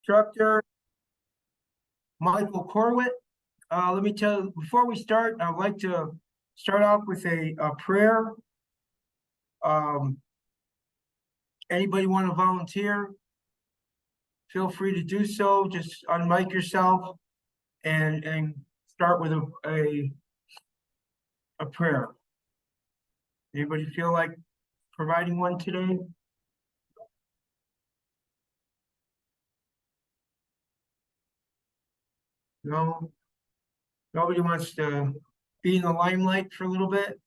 instructor, Michael Corwit. Let me tell you, before we start, I'd like to start off with a prayer. Anybody want to volunteer? Feel free to do so. Just unmic yourself and start with a prayer. Anybody feel like providing one today? No? Nobody wants to be in the limelight for a little bit?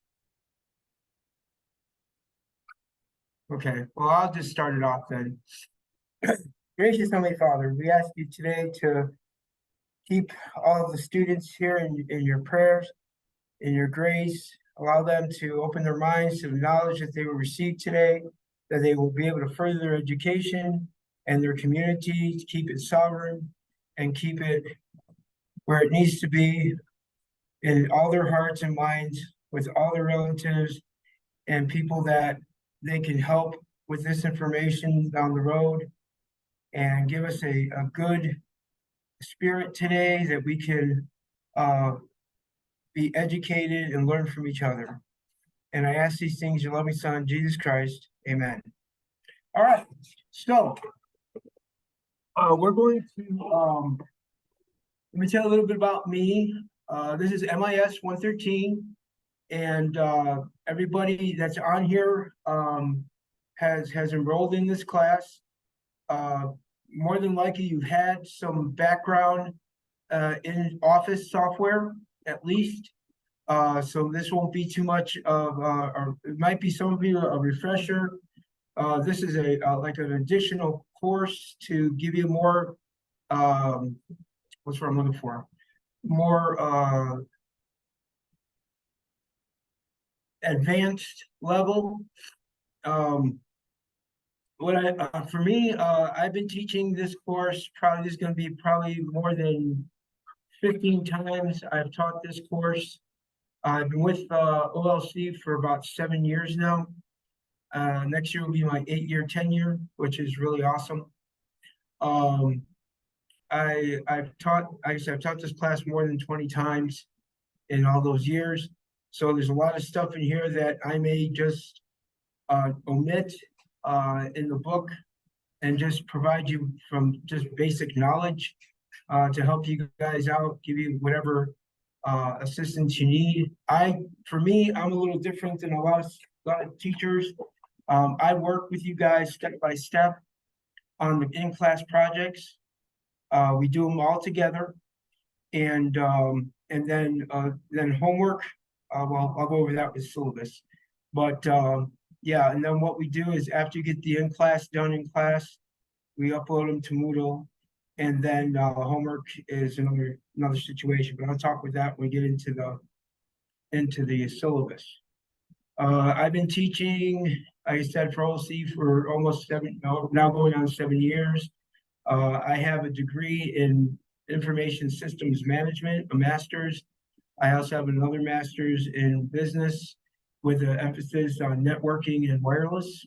Okay, well, I'll just start it off then. Gracious Heavenly Father, we ask you today to keep all of the students here in your prayers, in your grace. Allow them to open their minds to the knowledge that they will receive today, that they will be able to further their education and their community, to keep it sovereign and keep it where it needs to be in all their hearts and minds, with all their relatives and people that they can help with this information down the road, and give us a good spirit today that we can be educated and learn from each other. And I ask these things in your loving Son, Jesus Christ. Amen. All right. So we're going to let me tell you a little bit about me. This is MIS 113, and everybody that's on here has enrolled in this class. More than likely, you've had some background in Office software, at least. So this won't be too much of, or it might be some of you a refresher. This is a like an additional course to give you more, what's what I'm looking for? More advanced level. For me, I've been teaching this course, probably this is going to be probably more than 15 times I've taught this course. I've been with OLC for about 7 years now. Next year will be my 8-year tenure, which is really awesome. I've taught this class more than 20 times in all those years. So there's a lot of stuff in here that I may just omit in the book and just provide you from just basic knowledge to help you guys out, give you whatever assistance you need. For me, I'm a little different than a lot of teachers. I work with you guys step by step on the in-class projects. We do them all together, and then homework. Well, I'll go over that with syllabus, but yeah. And then what we do is after you get the in-class done in class, we upload them to Moodle, and then homework is another situation. But I'll talk with that when we get into the syllabus. I've been teaching, like I said, for OLC for almost now going on 7 years. I have a degree in information systems management, a master's. I also have another master's in business with an emphasis on networking and wireless.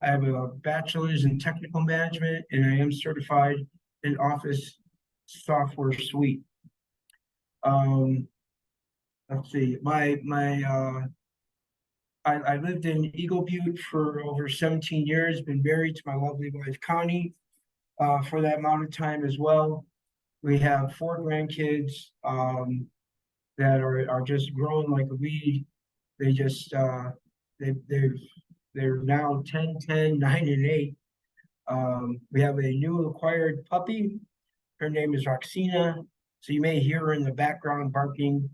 I have a bachelor's in technical management, and I am certified in Office software suite. Let's see, I lived in Eagle Butte for over 17 years, been married to my lovely wife, Connie, for that amount of time as well. We have 4 grandkids that are just growing like a weed. They just they're now 10, 10, 9, and 8. We have a new acquired puppy. Her name is Roxina. So you may hear her in the background barking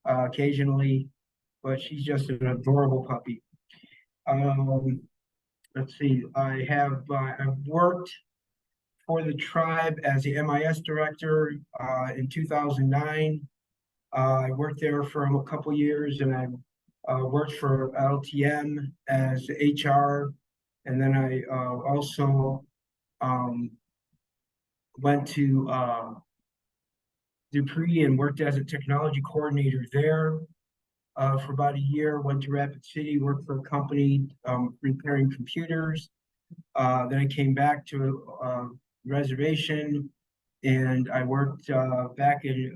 occasionally, but she's just an adorable puppy. Let's see, I've worked for the tribe as the MIS director in 2009. I worked there for a couple years, and I worked for LTM as HR, and then I also went to Dupree and worked as a technology coordinator there for about a year. Went to Rapid City, worked for a company repairing computers. Then I came back to reservation, and I worked back in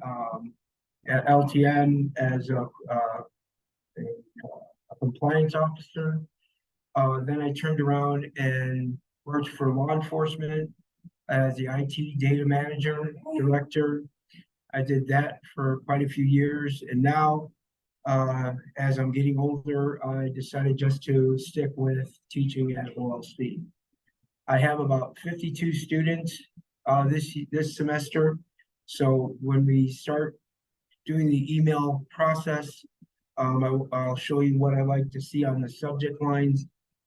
at LTN as a compliance officer. Then I turned around and worked for law enforcement as the IT data manager, director. I did that for quite a few years, and now as I'm getting older, I decided just to stick with teaching at OLC. I have about 52 students this semester. So when we start doing the email process, I'll show you what I like to see on the subject lines,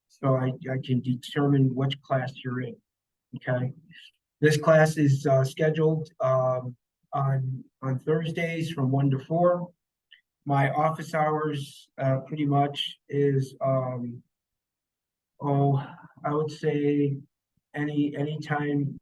so I can determine which class you're in. Okay, this class is scheduled on Thursdays from 1 to 4. My office hours pretty much is I would say any time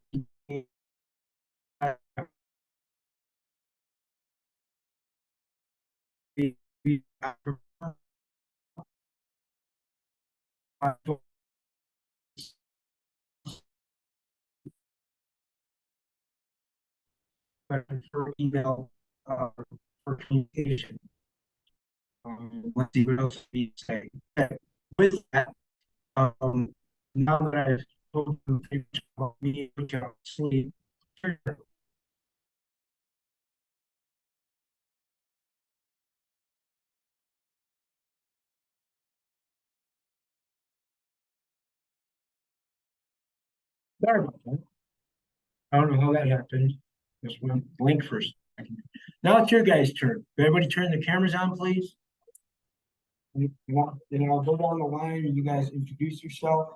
for email for communication. Let's see what else we say. Okay. With that, now that I've told you pretty much about me, which I'll sleep. Sorry about that. I don't know how that happened. Just went blank for a second. Now it's your guys' turn. Everybody turn the cameras on, please. And I'll go down the line and you guys introduce yourself.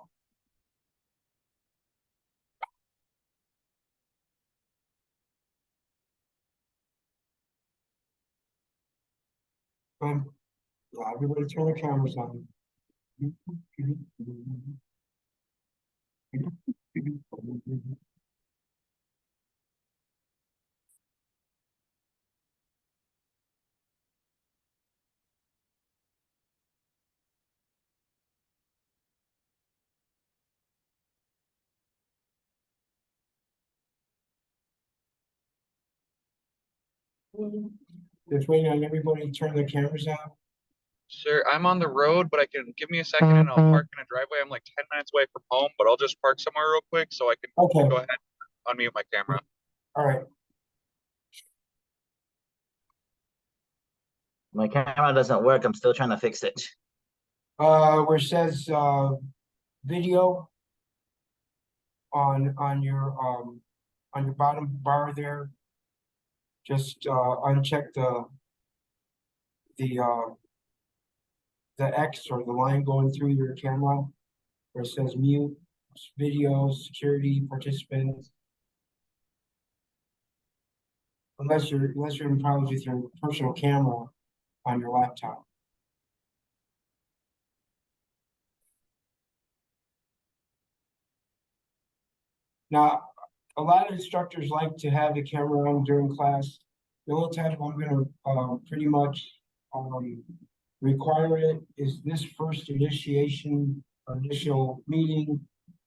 Yeah, everybody turn the cameras on. Just waiting on everybody to turn the cameras on. Sir, I'm on the road, but I can give me a second and I'll park in a driveway. I'm like 10 minutes away from home, but I'll just park somewhere real quick so I can Okay, go ahead and unmute my camera. all right. My camera doesn't work. I'm still trying to fix it. Where it says video on your bottom bar there. Just uncheck the X or the line going through your camera where it says mute, video, security, participants. Unless you're in problems with your personal camera on your laptop. Now, a lot of instructors like to have the camera on during class. The only time I'm gonna pretty much require it is this first initial meeting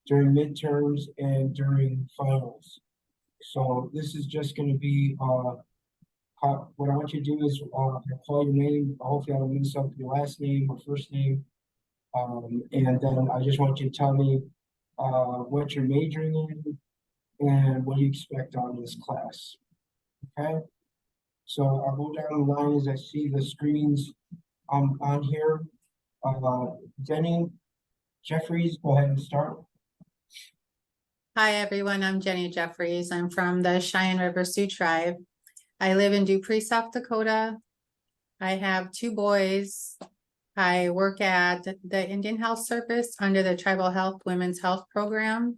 during midterms and during finals. So this is just gonna be what I want you to do is call your name. Hopefully I don't mess up your last name or first name. And then I just want you to tell me what you're majoring in and what do you expect on this class. Okay? So I'll go down the line as I see the screens on here. Jenny Jeffries, go ahead and start. Hi, everyone. I'm Jenny Jeffries. I'm from the Cheyenne River Sioux Tribe. I live in Dupree, South Dakota. I have 2 boys. I work at the Indian Health Service under the Tribal Health Women's Health Program.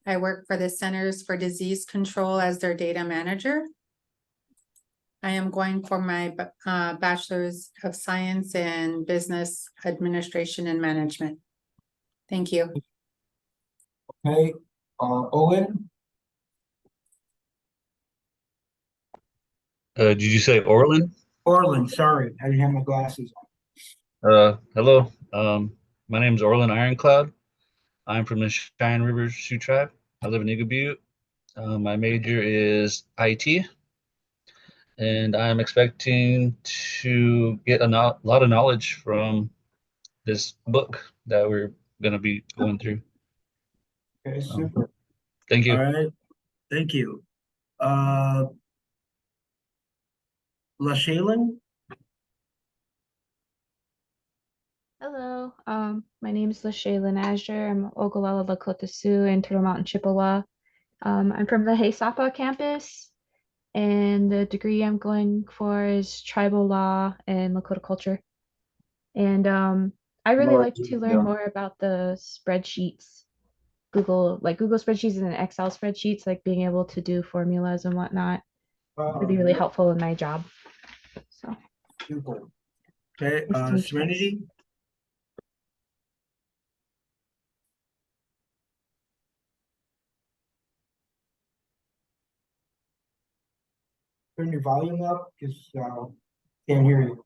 I work for the Centers for Disease Control as their data manager. I am going for my Bachelor's of Science in Business Administration and Management. Thank you. Okay, Owen. Did you say Orland? Orland, sorry, I didn't have my glasses Hello. My name is Orland Ironcloud. I'm from the Cheyenne River Sioux Tribe. I live in Eagle Butte. My major is IT, and I'm expecting to get a lot of knowledge from this book that we're going to be going through. Okay, super. Thank All you. right, thank you. LaShaylin? Hello, my name is LaShaylin Azure. I'm Ogallala Lakota Sioux in Turtle Mountain, Chippewa. I'm from the Haysapa campus, and the degree I'm going for is tribal law and Lakota culture. And I really like to learn more about the spreadsheets, Google spreadsheets and Excel spreadsheets, like being able to do formulas and whatnot. Would be really helpful in my job. So Super. Okay, nice to meet you guys. Serenity? Turn your volume up, because can't hear you.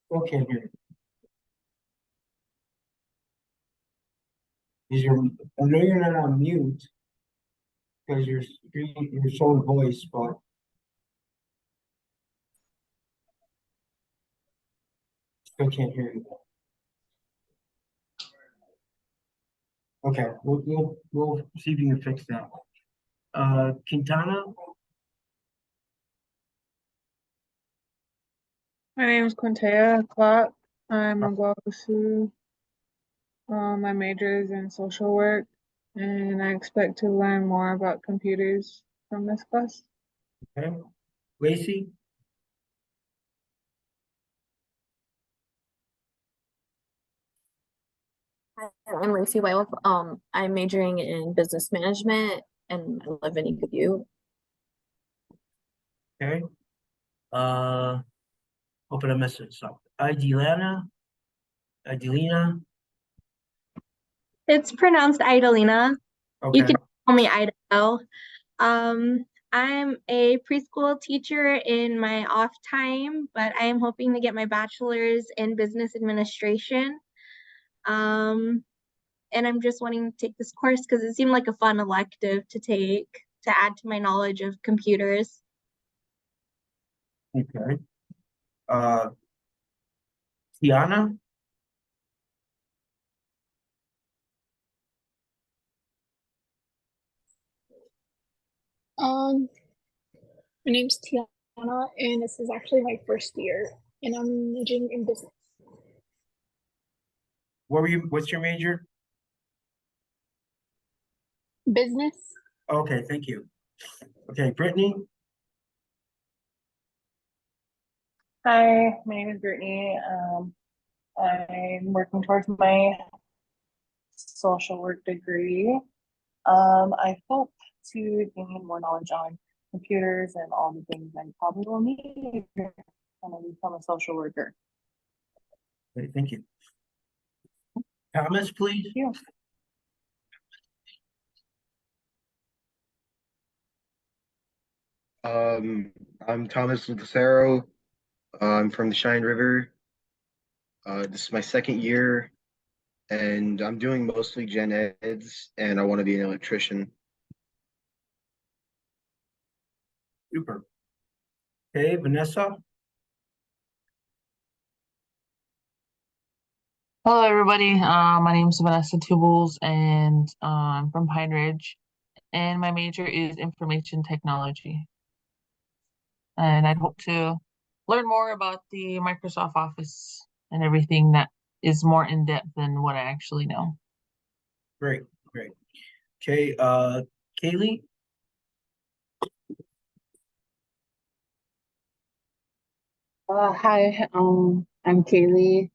Still can't hear you. I know you're not on mute, because you're showing voice, but still can't hear you. Okay, we'll see if you can fix that. Quintana? My name is Quintea Clark. I'm a Guava Sioux. My major is in social work, and I expect to learn more about computers from this class. Okay, Lacey? I'm Lacey Wales. I'm majoring in business management and I live in Eagle Butte. Okay. Hoping I missed something. Adelina? It's pronounced Idalina. You Okay, can call me Idaho. I'm a preschool teacher in my off time, but I am hoping to get my bachelor's in business administration. And I'm just wanting to take this course because it seemed like a fun elective to take to add to my knowledge of computers. okay. Tiana? My name's Tiana, and this is actually my first year, and I'm majoring in business. What's your major? Business? Okay, thank you. Okay, Brittany? Hi, my name is Brittany. I'm working towards my social work degree. I hope to gain more knowledge on computers and all the things I probably will need when I become a social worker. Okay, thank you. Thomas, please? Yeah. I'm Thomas Lucero. I'm from the Cheyenne River. This is my second year, and I'm doing mostly gen eds, and I want to be an electrician. Super. Okay, Vanessa? Hello, everybody. My name is Vanessa Tubles, and I'm from Pine Ridge, and my major is information technology. And I'd hope to learn more about the Microsoft Office and everything that is more in depth than what I actually know. Great, great. Okay, Kaylee? Hi, I'm Kaylee.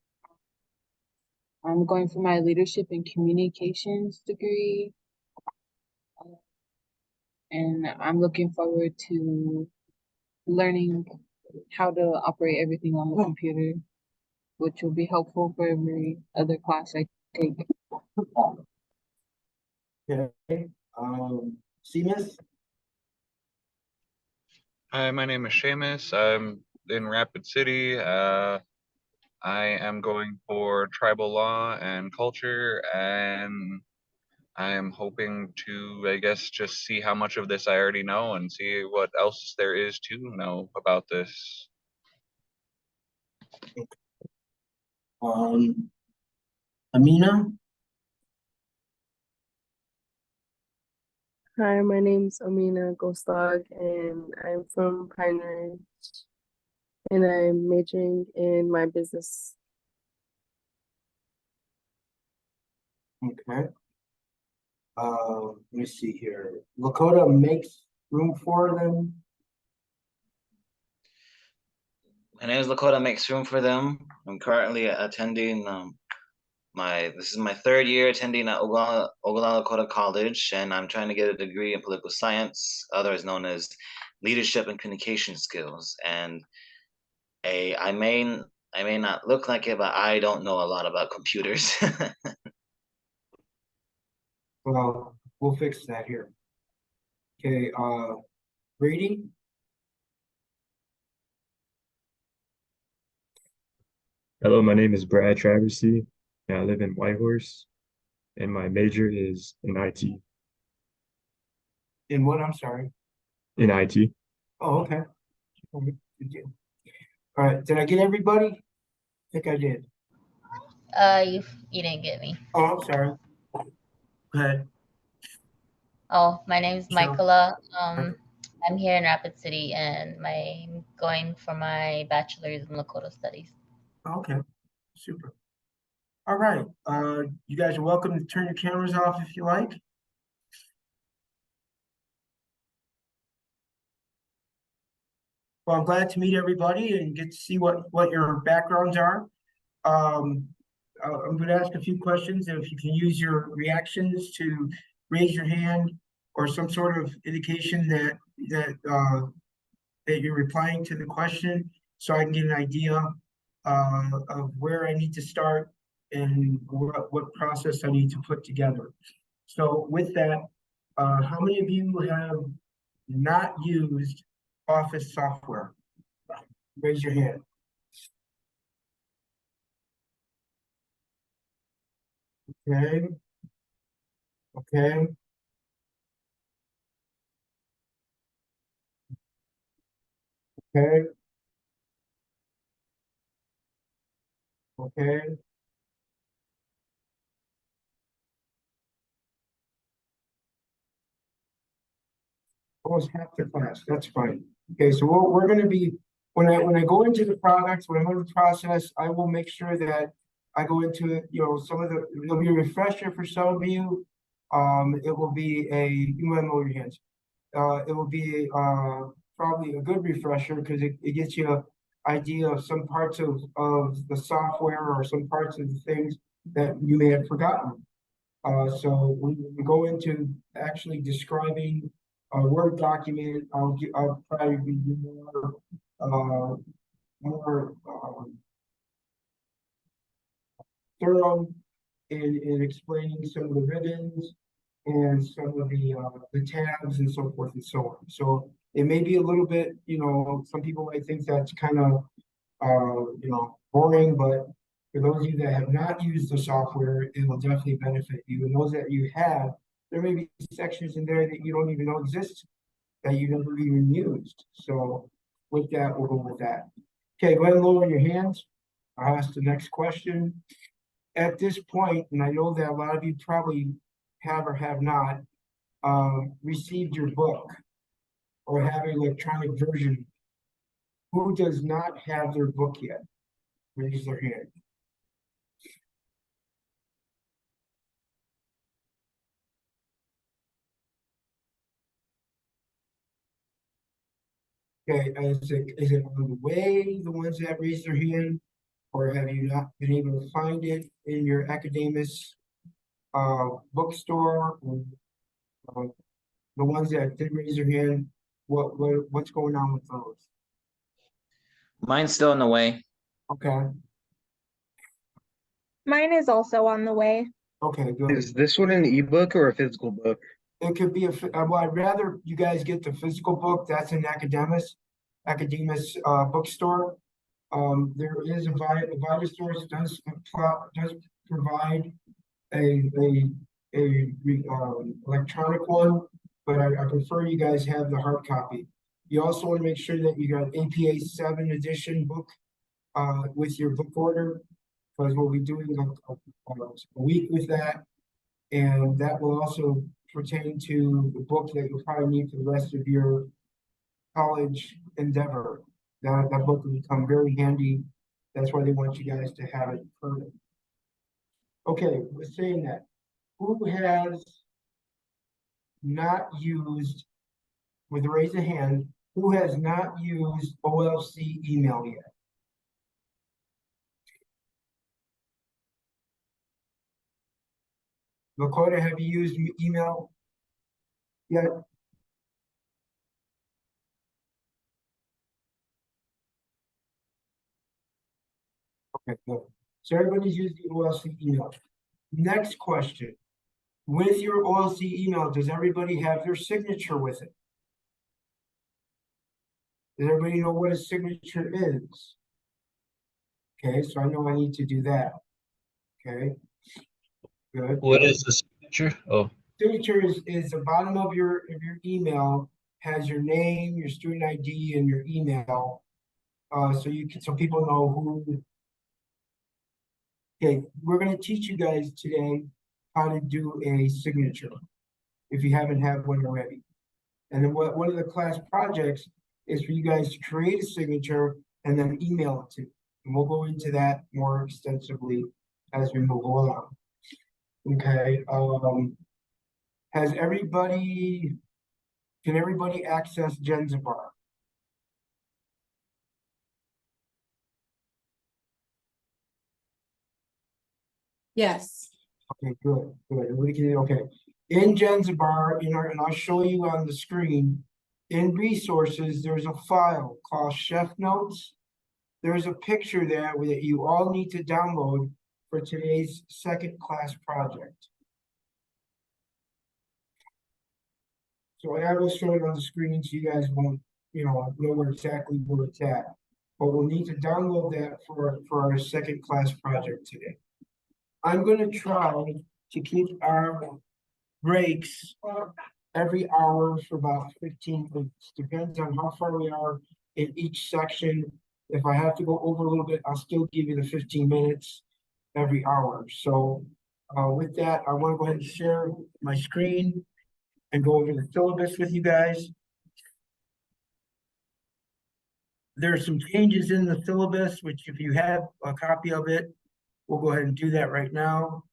I'm going for my leadership and communications degree. And I'm looking forward to learning how to operate everything on the computer, which will be helpful for every other class I take. Okay, Seamus? Hi, my name is Seamus. I'm in Rapid City. I am going for tribal law and culture, and I am hoping to, I guess, just see how much of this I already know and see what else there is to know about this. Amina? Hi, my name's Amina Gostag, and I'm from Pine Ridge, and I'm majoring in my business. Okay. Let me see here. Lakota makes room for them. My name is Lakota Makes Room for Them. I'm currently attending this is my third year attending at Ogallala Lakota College, and I'm trying to get a degree in political science, otherwise known as leadership and communication skills. And I may not look like it, but I don't know a lot about computers. Well, we'll fix that here. Okay, Brady? Hello, my name is Brad Traversy, and I live in Whitehorse, and my major is in IT. In what? I'm sorry. In IT. Oh, okay. All right, did I get everybody? I think I did. You didn't get me. Oh, I'm sorry. Go ahead. Oh, my name's So- Michaela. I'm here in Rapid City, and I'm going for my bachelor's in Lakota Studies. Okay, super. All right, you guys are welcome to turn your cameras off if you like. Well, I'm glad to meet everybody and get to see what your backgrounds are. I'm going to ask a few questions, and if you can use your reactions to raise your hand or some sort of indication that you're replying to the question, so I can get an idea of where I need to start and what process I need to put together. So with that, how many of you have not used Office software? Raise your hand. Okay. Okay. Okay. Okay. Almost half the class, that's fine. Okay, so we're gonna be, when I go into the products, when I go to the process, I will make sure that I go into, some of the, it'll be a refresher for some of you. It will be you want to lower your hands. It will be probably a good refresher because it gets you an idea of some parts of the software or some parts of the things that you may have forgotten. So when we go into actually describing a Word document, I'll probably be more thorough in explaining some of the ribbons and some of the tabs and so forth and so on. So it may be a little bit, some people might think that's kind of boring, but for those of you that have not used the software, it will definitely benefit you. And those that you have, there may be sections in there that you don't even know exist, that you never even used. So with that, we'll go with that. Okay, go ahead and lower your hands. I'll ask the next question. At this point, and I know that a lot of you probably have or have not received your book or have an electronic version. Who does not have their book yet? Raise their hand. Okay, is it on the way, the ones that raised their hand? Or have you not been able to find it in your Academus bookstore? The ones that did raise their hand, what's going on with those? Mine's still in the way. Okay, Mine is also on the way. okay, good. Is this one an ebook or a physical book? It could be well, I'd rather you guys get the physical book. That's an Academus bookstore. There is a VitaSource does provide a electronic one, but I prefer you guys have the hard copy. You also want to make sure that you got APA 7 edition book with your book order, because we'll be doing a week with that, and that will also pertain to the book that you'll probably need for the rest of your college endeavor. That book will become very handy. That's why they want you guys to have it permanent. Okay, we're saying that. Who has not used, with a raise of hand, who has not used OLC email yet? Lakota, have you used email yet? Okay, good. So everybody's used the OLC email. Next question. With your OLC email, does everybody have their signature with it? Does everybody know what a signature is? Okay, so I know I need to do that. Okay, good. What is the signature? Oh, Signature is the bottom of your email, has your name, your student ID, and your email. So people know who. Okay, we're gonna teach you guys today how to do a signature, if you haven't had one already. And then one of the class projects is for you guys to create a signature and then email it to. And we'll go into that more extensively as we move along. Okay, can everybody access Genzabar? Yes. Okay, good. Everybody can, okay. In Genzabar, and I'll show you on the screen, in resources, there's a file called Chef Notes. There's a picture there that you all need to download for today's second class project. So I will show it on the screen so you guys won't, know where exactly where it's at. But we'll need to download that for our second class project today. I'm gonna try to keep our breaks every hour for about 15 minutes. Depends on how far we are in each section. If I have to go over a little bit, I'll still give you the 15 minutes every hour. So with that, I want to go ahead and share my screen and go over the syllabus with you guys. There are some changes in the syllabus, which if you have a copy of it, we'll go ahead and do that right now.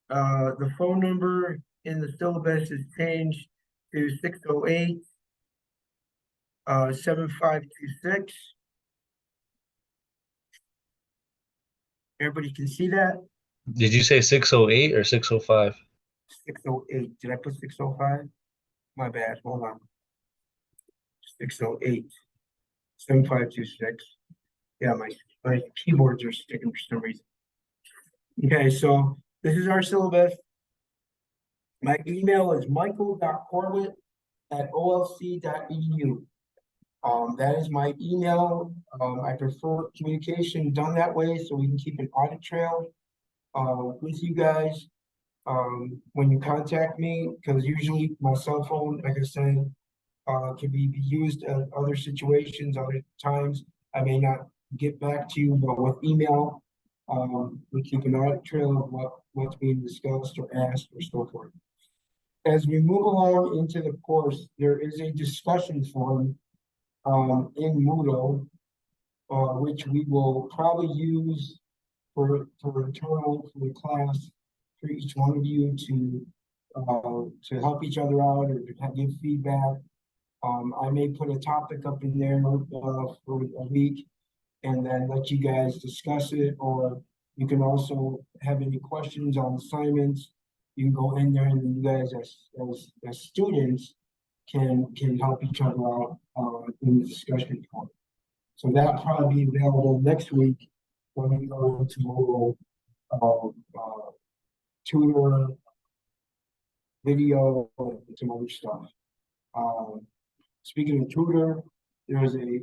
The phone number in the syllabus is changed to 608 7526. Everybody can see that? did you say 608 or 605? 608. Did I put 605? My bad. Hold on. 608 7526. Yeah, my keyboards are sticking for some reason. Okay, so this is our syllabus. My email is michael.corwit@olc.edu. That is my email. I prefer communication done that way so we can keep an audit trail with you guys when you contact me, because usually my cell phone, like I said, can be used at other situations, other times. I may not get back to you, but with email, we keep an audit trail of what's being discussed or asked or so forth. As we move along into the course, there is a discussion forum in Moodle, which we will probably use for internal for the class for each one of you to help each other out or to give feedback. I may put a topic up in there for a week and then let you guys discuss it, or you can also have any questions on assignments. You can go in there and you guys as students can help each other out in the discussion forum. So that'll probably be available next week when we go into Moodle tutor video and some other stuff. Speaking of tutor, there's a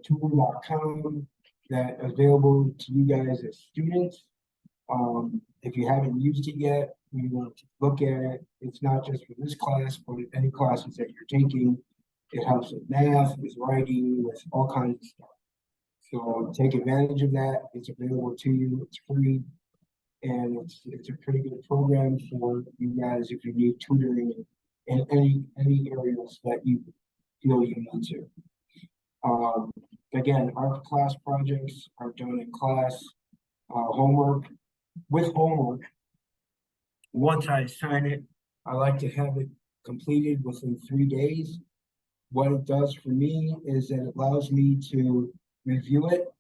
tutor.com that available to you guys as students. If you haven't used it yet, you want to look at it. It's not just for this class, but any classes that you're taking. It helps with math, with writing, with all kinds of stuff. So take advantage of that. It's available to you. It's free. And it's a pretty good program for you guys if you need tutoring in any areas that you feel you need to. Again, our class projects are done in class. Homework, with homework, once I assign it, I like to have it completed within 3 days. What it does for me is that it allows me to review it,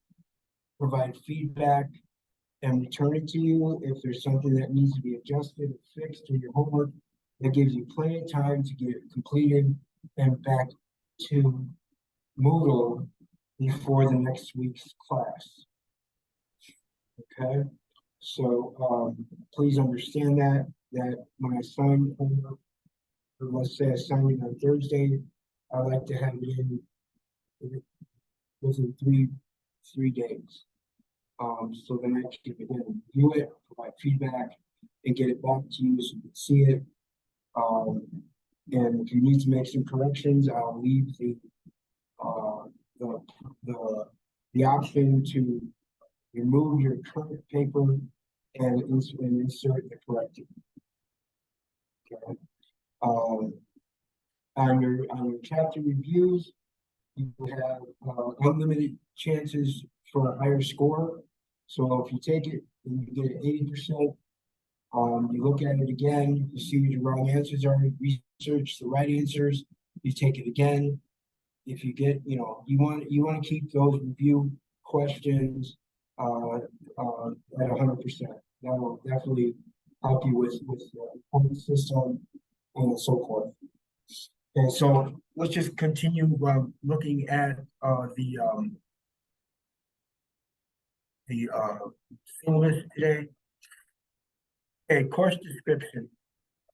provide feedback, and return it to you if there's something that needs to be adjusted or fixed in your homework. That gives you plenty of time to get it completed and back to Moodle before the next week's class. Okay, so please understand that when I assign homework, or let's say assignment on Thursday, I like to have it in within three days. So then I can again review it, provide feedback, and get it back to you so you can see it. And if you need to make some corrections, I'll leave the option to remove your current paper and insert the corrected. Okay. On your chapter reviews, you have unlimited chances for a higher score. So if you take it and you get an 80%, you look at it again, you see what your wrong answers are, you research the right answers, you take it again. If you get, you want to keep those review questions at 100%. That will definitely help you with the point system and so forth. Okay, so let's just continue looking at the syllabus today. Okay, course description.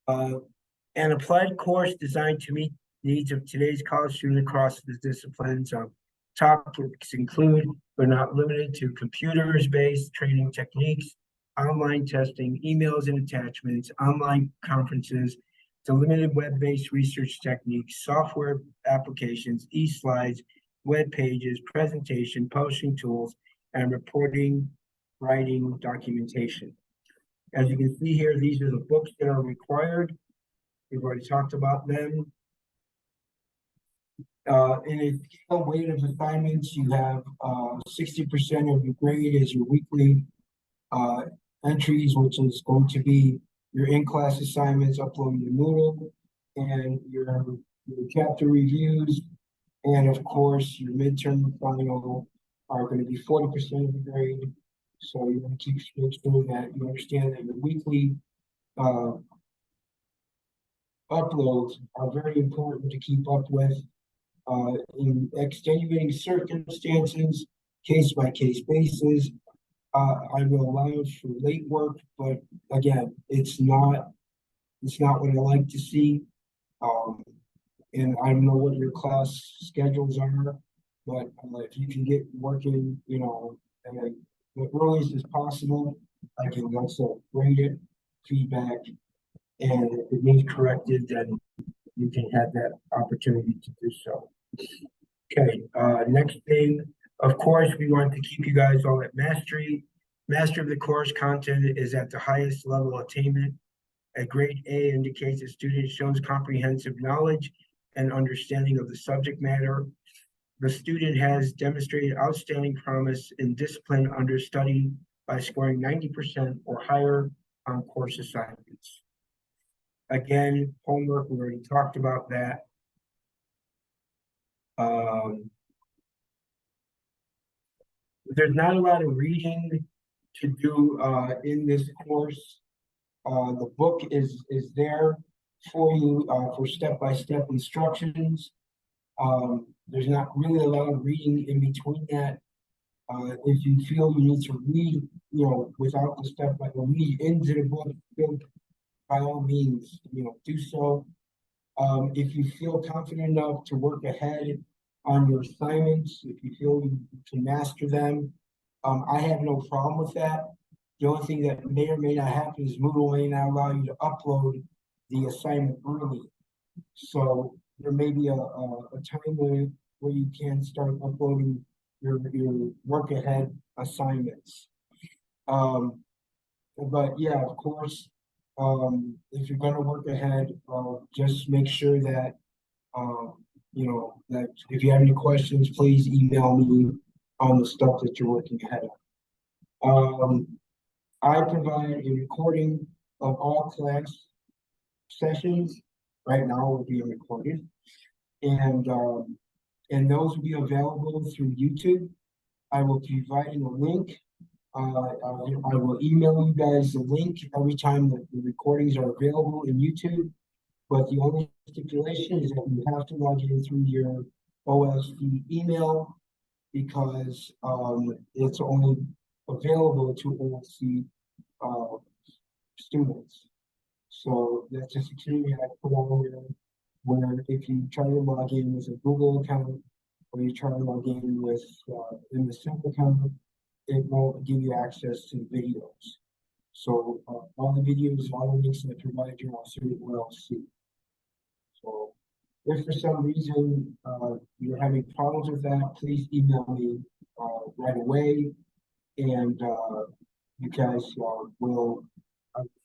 An applied course designed to meet needs of today's college student across the disciplines. Topics include, but not limited to, computers-based training techniques, online testing, emails and attachments, online conferences, delimited web-based research techniques, software applications, e-slides, web pages, presentation, publishing tools, and reporting, writing, documentation. As you can see here, these are the books that are required. We've already talked about them. In a scale weight of assignments, you have 60% of your grade is your weekly entries, which is going to be your in-class assignments uploaded to Moodle, and your chapter reviews, and of course your midterm and final are going to be 40% of the grade. So you want to make sure that you understand that your weekly uploads are very important to keep up with. In extenuating circumstances, case-by-case basis, I will allow for late work, but again, it's not what I like to see. And I don't know what your class schedules are, but if you can get working, and the earliest as possible, I can also grade it, feedback, and if it needs corrected, then you can have that opportunity to do so. Okay, next thing, of course, we want to keep you guys all at mastery. Master of the course content is at the highest level of attainment. A grade A indicates a student shows comprehensive knowledge and understanding of the subject matter. The student has demonstrated outstanding promise in discipline under study by scoring 90% or higher on course assignments. Again, homework, we already talked about that. There's not a lot of reading to do in this course. The book is there for you for step-by-step instructions. There's not really a lot of reading in between that. If you feel you need to read, without the read into the book, by all means, do so. If you feel confident enough to work ahead on your assignments, if you feel you can master them, I have no problem with that. The only thing that may or may not happen is Moodle may not allow you to upload the assignment early. So there may be a time where you can start uploading your work ahead assignments. But yeah, of course, if you're gonna work ahead, just make sure that, you know, that if you have any questions, please email me on the stuff that you're working ahead of. I provide a recording of all class sessions. Right now will be recorded, and those will be available through YouTube. I will be providing a link. I will email you guys the link every time that the recordings are available in YouTube. But the only stipulation is that you have to log in through your OSD email, because it's only available to OSD students. So that's a security I put on there, where if you try to log in with a Google account, or you try to log in with in the SIM account, it won't give you access to the videos. So all the videos, all the links that I provide you are through OLC. So if for some reason you're having problems with that, please email me right away, and you guys will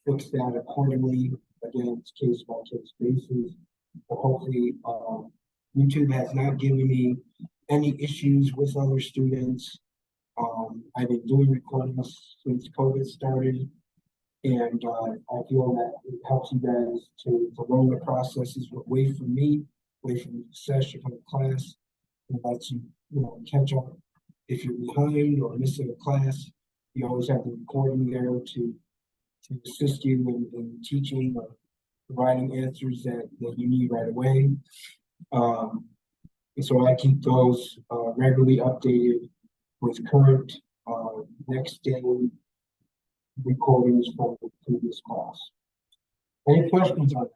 fix that accordingly. Again, it's case by case basis. But hopefully, YouTube has not given me any issues with other students. I've been doing recordings since COVID started, and I feel that it helps you guys to learn the processes away from me, away from the session, from the class, and lets you, you know, catch up. If you're behind or missing a class, you always have the recording there to assist you in teaching or providing answers that you need right away. And so I keep those regularly updated with current next day recordings from the previous class. Any questions on that?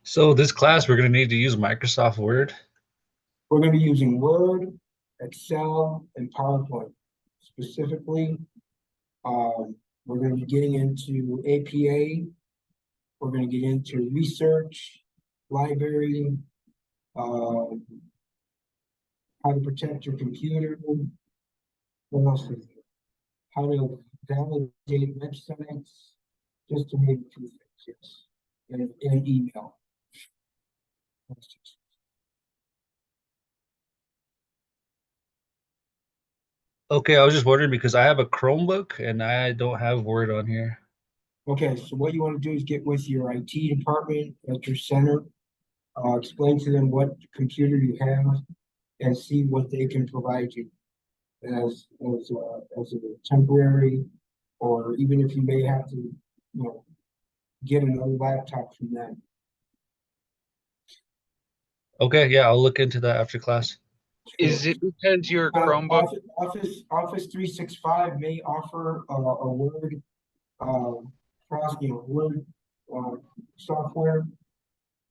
So this class, we're going to need to use Microsoft Word. We're going to be using Word, Excel, and PowerPoint. Specifically, we're going to be getting into APA. We're going to get into research, library, how to protect your computer. What else is there? How to validate websites, just to name a few things, yes. And email. Okay, I was just wondering because I have a Chromebook and I don't have Word on here. Okay, so what you want to do is get with your IT department at your center, explain to them what computer you have, and see what they can provide you as a temporary, or even if you may have to, you know, get another laptop from them. Okay, yeah, I'll look into that after class. Is it because your Chromebook? Office 365 may offer a Word, Word software.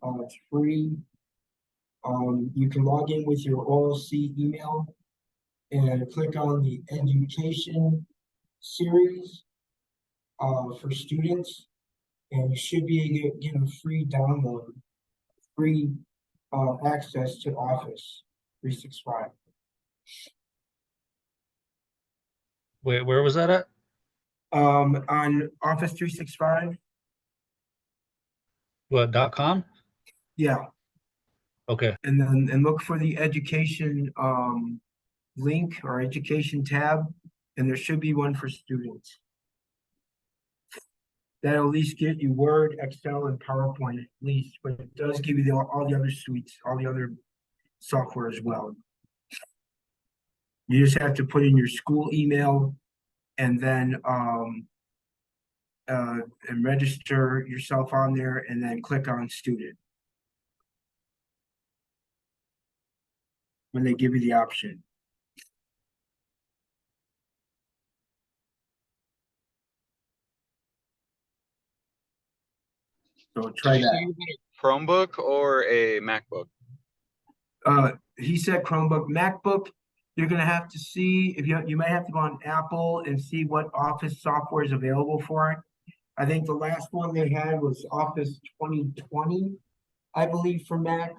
It's free. You can log in with your OLC email and click on the education series for students, and you should be able to get a free download, free access to Office 365. Wait, where was that at? On Office 365. What, .com? Yeah. Okay. And then look for the education link or education tab, and there should be one for students. That'll at least get you Word, Excel, and PowerPoint at least, but it does give you all the other suites, all the other software as well. You just have to put in your school email and then and register yourself on there, and then click on student when they give you the option. So try Did you say that. you had a Chromebook or a MacBook? he said Chromebook, MacBook, you're gonna have to see if you might have to go on Apple and see what Office software is available for it. I think the last one they had was Office 2020, I believe, for Mac.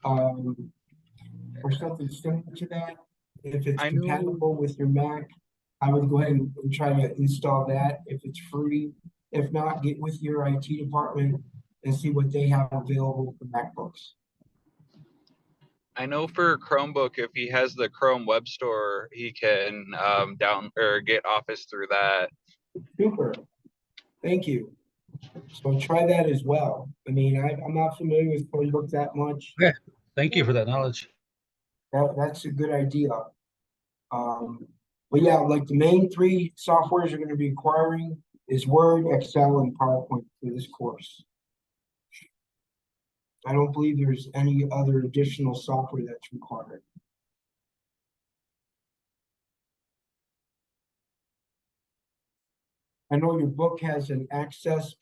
Or something similar to that. If it's I know. compatible with your Mac, I would go ahead and try to install that if it's free. If not, get with your IT department and see what they have available for MacBooks. I know for Chromebook, if he has the Chrome Web Store, he can down or get Office through that. Super. Thank you. So try that as well. I mean, I'm not familiar with Chromebook that much. Yeah, thank you for that knowledge. That's a good idea. But yeah, like the main three softwares you're going to be acquiring is Word, Excel, and PowerPoint for this course. I don't believe there's any other additional software that's required. I know your book has an access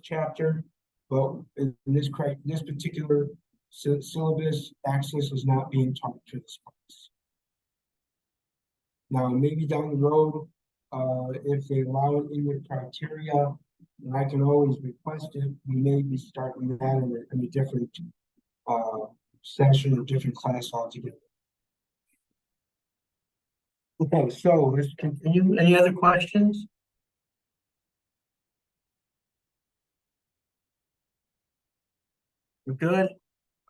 chapter, but in this particular syllabus, access is not being taught to this class. Now, maybe down the road, if they allow it in your criteria, and I can always request it, we may be starting that in a different session or different class altogether. Okay, so let's continue. Any other questions? We're good?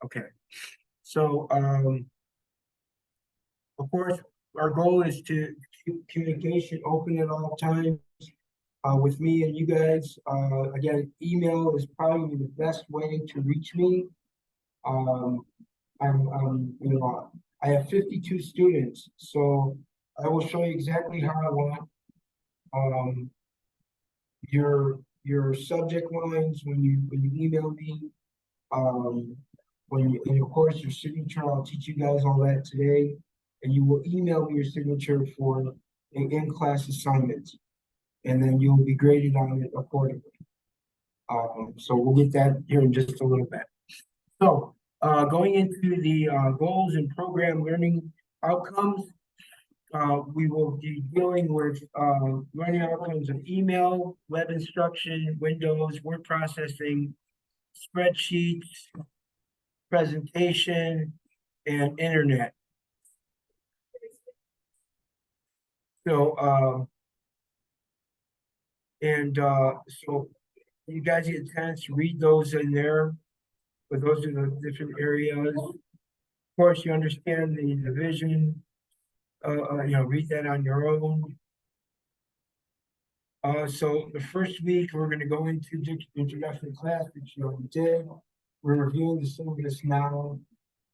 Okay. So, of course, our goal is to keep communication open at all times with me and you guys. Again, email is probably the best way to reach me. You know, I have 52 students, so I will show you exactly how I want your subject lines when you email me. And of course your signature, I'll teach you guys all that today, and you will email me your signature for an in-class assignment, and then you'll be graded on it accordingly. So we'll get that here in just a little bit. So going into the goals and program learning outcomes, we will be dealing with learning outcomes of email, web instruction, Windows, word processing, spreadsheets, presentation, and internet. So, so you guys get a chance to read those in there, but those are the different areas. Of course, you understand the division, you know, read that on your own. So the first week, we're going to go into introductory class, which you already did. We're reviewing the syllabus now.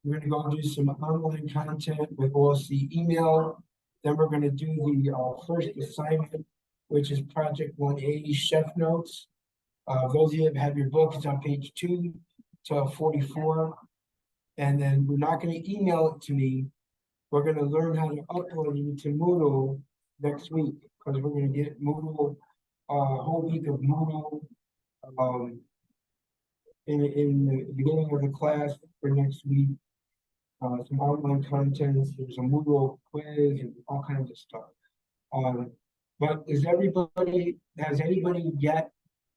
We're going to go do some online content with OLC email. Then we're going to do the first assignment, which is Project 1A Chef Notes. Those of you that have your book, it's on page 2 to 44. And then we're not going to email it to me. We're going to learn how to upload it to Moodle next week, because we're going to get Moodle, a whole week of Moodle in the beginning of the class for next week. Some online content, there's a Moodle quiz and all kinds of stuff. But has anybody yet,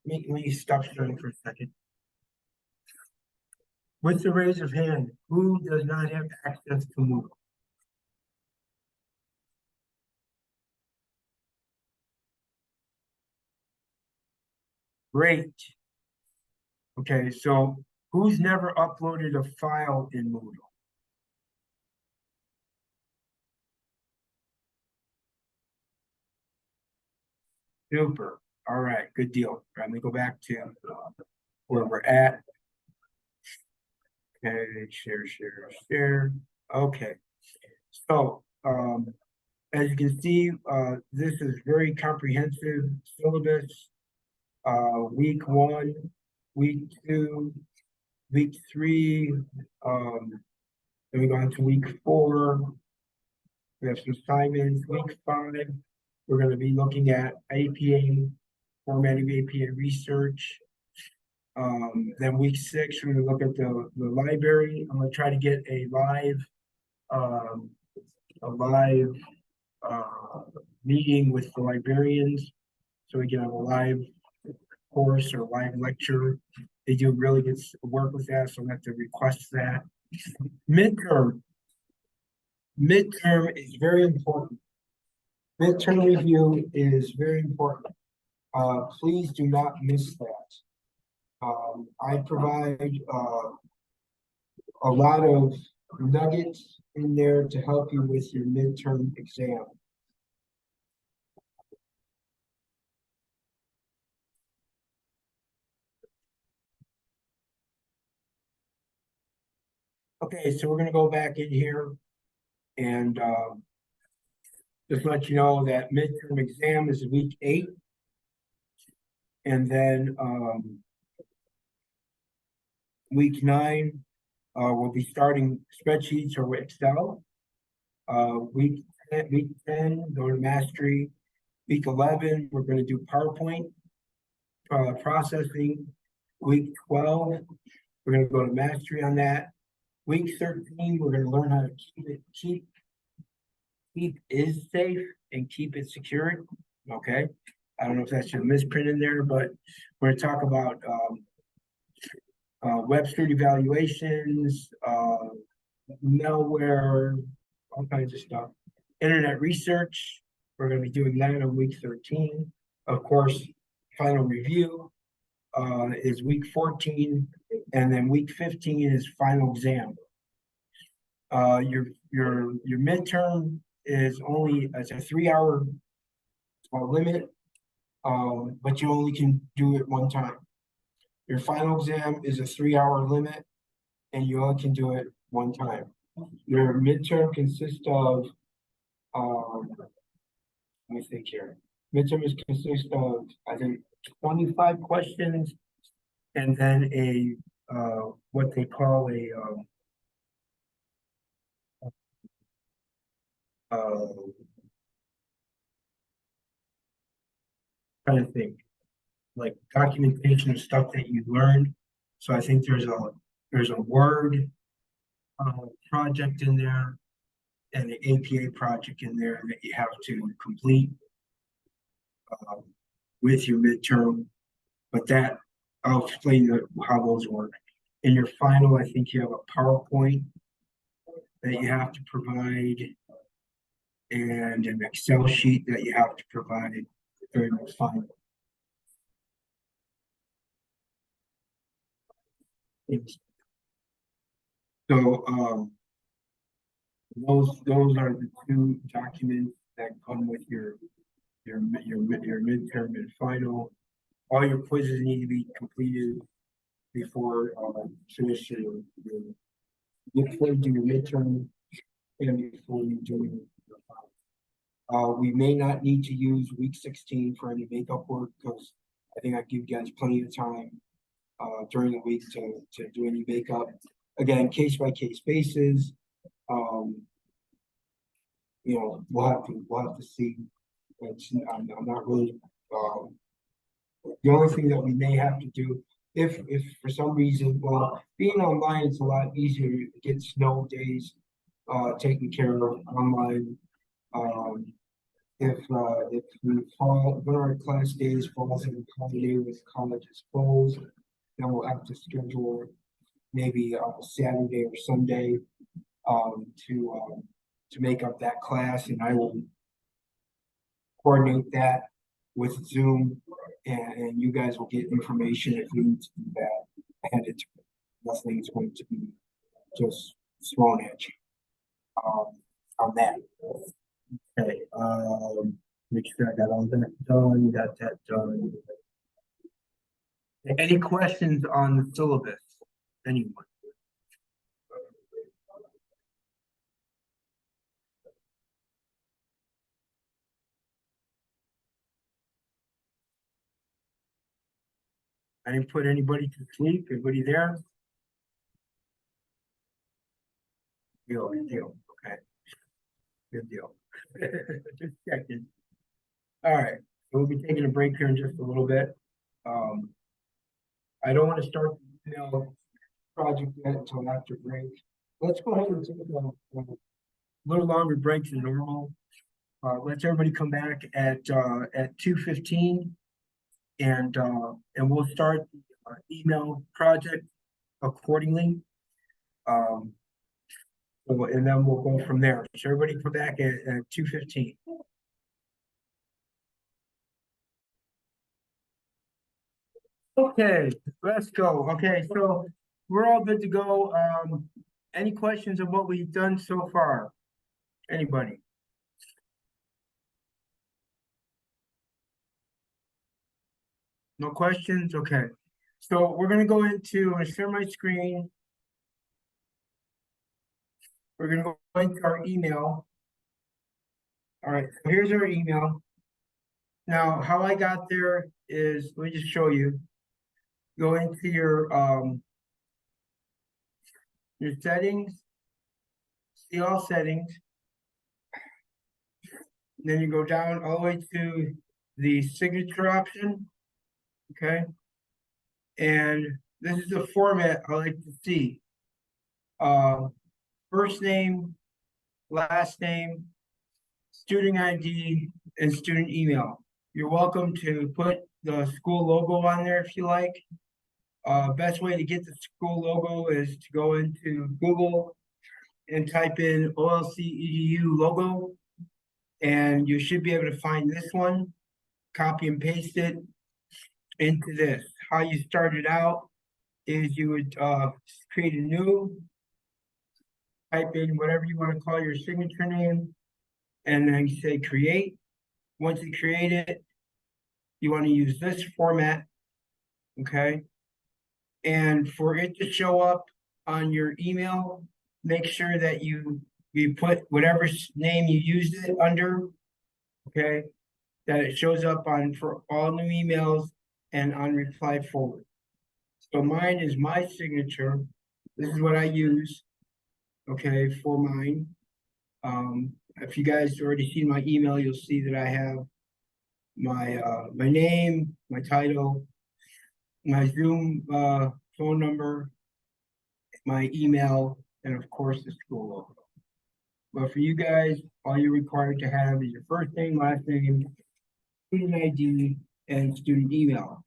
let me stop sharing for a second. With the raise of hand, who does not have access to Moodle? Great. Okay, so who's never uploaded a file in Moodle? Super. All right, good deal. Let me go back to where we're at. Okay, share. Okay. So, as you can see, this is very comprehensive syllabus. Week 1, week 2, week 3, then we go on to week 4. We have some assignments. Week 5, we're going to be looking at APA, formatting APA research. Then week 6, we're gonna look at the library. I'm gonna try to get a live um, meeting with the librarians, so we can have a live course or live lecture. They do really good work with that, so I have to request that. Midterm is very important. Midterm review is very important. Please do not miss that. I provide a lot of nuggets in there to help you with your midterm exam. Okay, so we're gonna go back in here and just let you know that midterm exam is week 8. And then week 9, we'll be starting spreadsheets or Excel. Week 10, go to mastery. Week 11, we're going to do PowerPoint processing. Week 12, we're going to go to mastery on that. Week 13, we're going to learn how to keep is safe and keep it secured. Okay. I don't know if that's a misprint in there, but we're going to talk about web security evaluations, malware, all kinds of stuff. Internet research, we're going to be doing that on week 13. Of course, final review is week 14, and then week 15 is final exam. Your midterm is only it's a 3-hour limit, but you only can do it one time. Your final exam is a 3-hour limit, and you only can do it one time. Your midterm consists of, let me think here. Midterm consists of, I think, 25 questions, and then a what they call a trying to think, like documentation of stuff that you learned. So I think there's a Word project in there and the APA project in there that you have to complete with your midterm. But that I'll explain how those work. In your final, I think you have a PowerPoint that you have to provide and an Excel sheet that you have to provide during the final. So those are the 2 documents that come with your midterm and final. All your quizzes need to be completed before finish your before you do your midterm and before you do your final. We may not need to use week 16 for any makeup work because I think I give you guys plenty of time during the week to do any makeup. Again, case by case basis. You know, we'll have to see. I'm not really. The only thing that we may have to do, if for some reason, well, being online is a lot easier to get snow days taken care of online. If we fall, one of our class days falls in holiday with colleges closed, then we'll have to schedule maybe a Saturday or Sunday to make up that class, and I will coordinate that with Zoom, and you guys will get information if you need to do that ahead of time. Nothing's going to be just thrown at you on that. Okay, make sure I got all that done, got that done. Any questions on the syllabus? Anyone? I didn't put anybody to sleep. Everybody there? Good deal. Okay. Good deal. Just checking. All right. So we'll be taking a break here in just a little bit. I don't want to start the email project yet until after break. Let's go ahead and take a little longer break than normal. Let's everybody come back at 2:15, and we'll start the email project accordingly. And then we'll go from there. So everybody come back at 2:15. Okay, let's go. Okay, so we're all good to go. Any questions on what we've done so far? Anybody? No questions? Okay. So we're gonna go into, I'm gonna share my screen. We're gonna go into our email. All right, so here's our email. Now, how I got there is, let me just show you. Go into your settings, see all settings. Then you go down all the way to the signature option, okay? And this is the format I like to see. First name, last name, student ID, and student email. You're welcome to put the school logo on there if you like. Best way to get the school logo is to go into Google and type in OLC EDU logo, and you should be able to find this one. Copy and paste it into this. How you start it out is you would create a new, type in whatever you want to call your signature name, and then you say create. Once you create it, you want to use this format, okay? And for it to show up on your email, make sure that you put whatever name you used it under, okay? That it shows up on for all new emails and on reply forward. So mine is my signature. This is what I use, okay, for mine. If you guys already seen my email, you'll see that I have my my name, my title, my Zoom phone number, my email, and of course the school logo. But for you guys, all you're required to have is your first name, last name, student ID, and student email.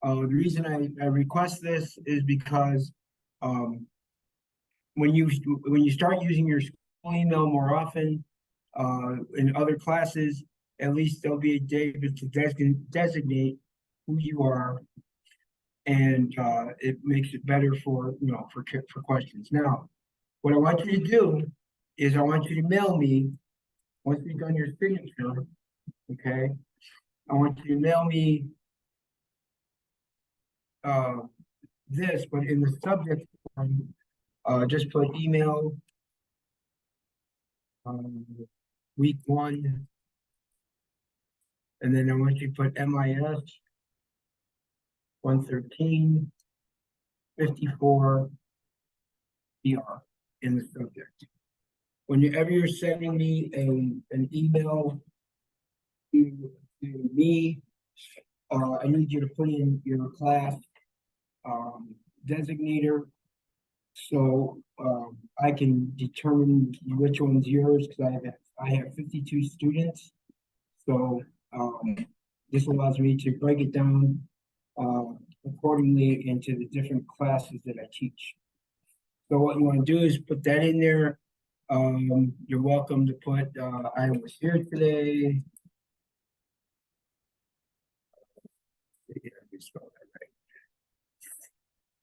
The reason I request this is because when you start using your school email more often in other classes, at least there'll be a day to designate who you are, and it makes it better for for questions. Now, what I want you to do is I want you to mail me once you've done your signature. Okay, I want you to mail me this, but in the subject line, just put email week 1, and then I want you to put MIS 113 54 BR in the subject. Whenever you're sending me an email to me, I need you to put in your class designator, so I can determine which one's yours, because I have 52 students. So this allows me to break it down accordingly into the different classes that I teach. So what you want to do is put that in there. You're welcome to put I was here today. Yeah, I can spell that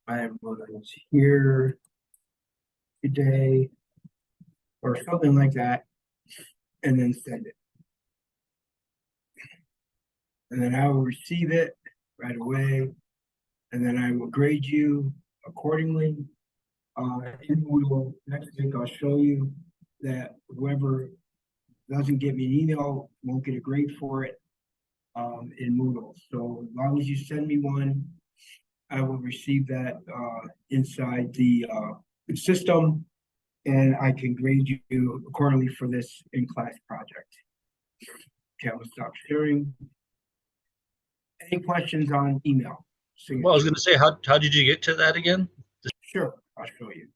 right. I was here today, or something like that, and then send it. And then I will receive it right away, and then I will grade you accordingly. In Moodle, next week I'll show you that whoever doesn't get me an email won't get a grade for it in Moodle. So as long as you send me one, I will receive that inside the system, and I can grade you accordingly for this in-class project. Okay, I'm gonna stop sharing. Any questions on email? Well, I was signature. gonna say, how did you get to that again? Sure, I'll show you.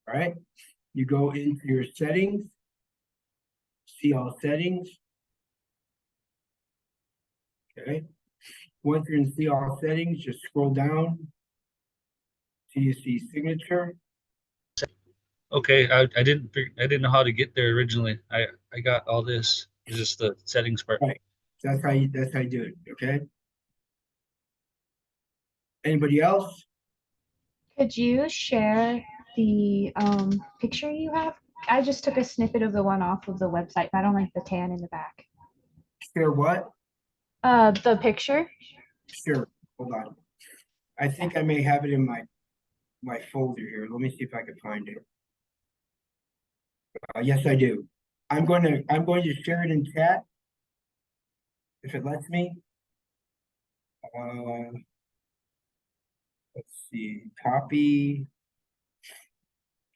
All right, you go into your settings, see all settings. Okay, once you're in see all settings, just scroll down. So you see signature. Okay, I didn't know how to get there originally. I got all this. It's just the settings part. Right, that's how you do it. Okay. Anybody else? Could you share the picture you have? I just took a snippet of the one off of the website, but I don't like the tan in the back. Share what? The picture. Sure. Hold on. I think I may have it in my folder here. Let me see if I can find it. Yes, I do. I'm going to share it in chat if it lets me. Let's see. Copy.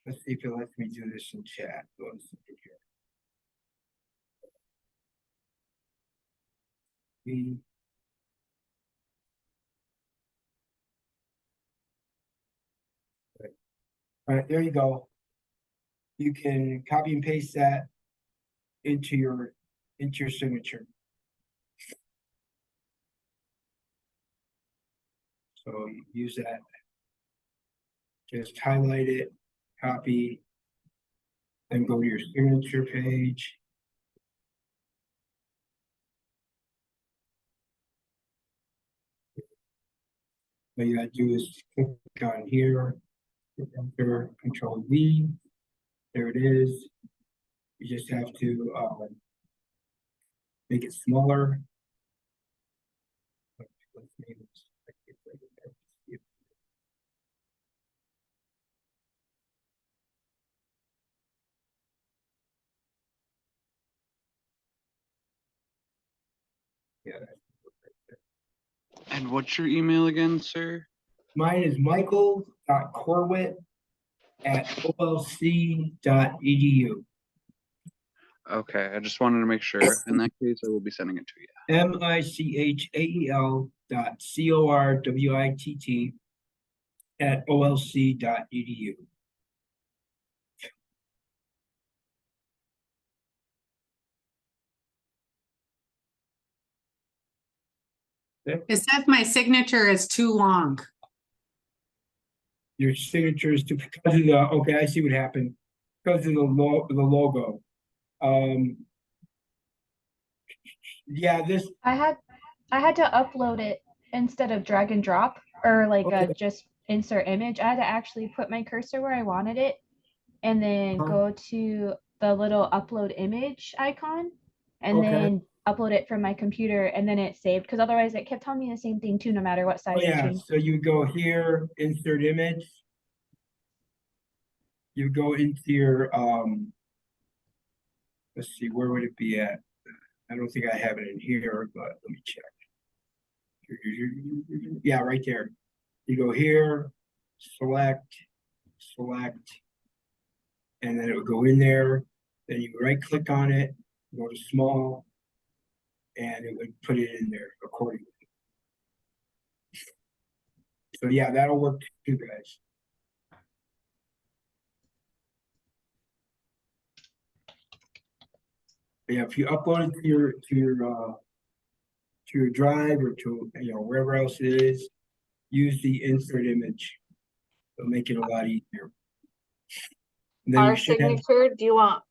Let's see if it lets me do this in chat. One second here. All right, there you go. You can copy and paste that into your signature. So you use that. Just highlight it, copy, then go to your signature page. What you gotta do is click on here, hit enter, Control V. There it is. You just have to make it smaller. Yeah. And what's your email again, sir? Mine is michael.corwit@olc.edu. Okay, I just wanted to make sure. In that case, I will be sending it to you. michael.corwitt@olc.edu. It says my signature is too long. Your signature is because of the, okay, I see what happened. Because of the logo. Yeah, this. I had to upload it instead of drag and drop or like just insert image. I had to actually put my cursor where I wanted it and then go to the little upload image icon and then upload it from my computer and then it saved because otherwise it kept telling me the same thing too no matter what size I changed. So you go here, insert image. You go into your let's see, where would it be at? I don't think I have it in here, but let me check. Yeah, right there. You go here, select, and then it would go in there. Then you right click on it, go to small, and it would put it in there accordingly. So yeah, that'll work too, guys. But yeah, if you upload it to your drive or to wherever else it is, use the insert image. It'll make it a lot easier. Our signature, do you want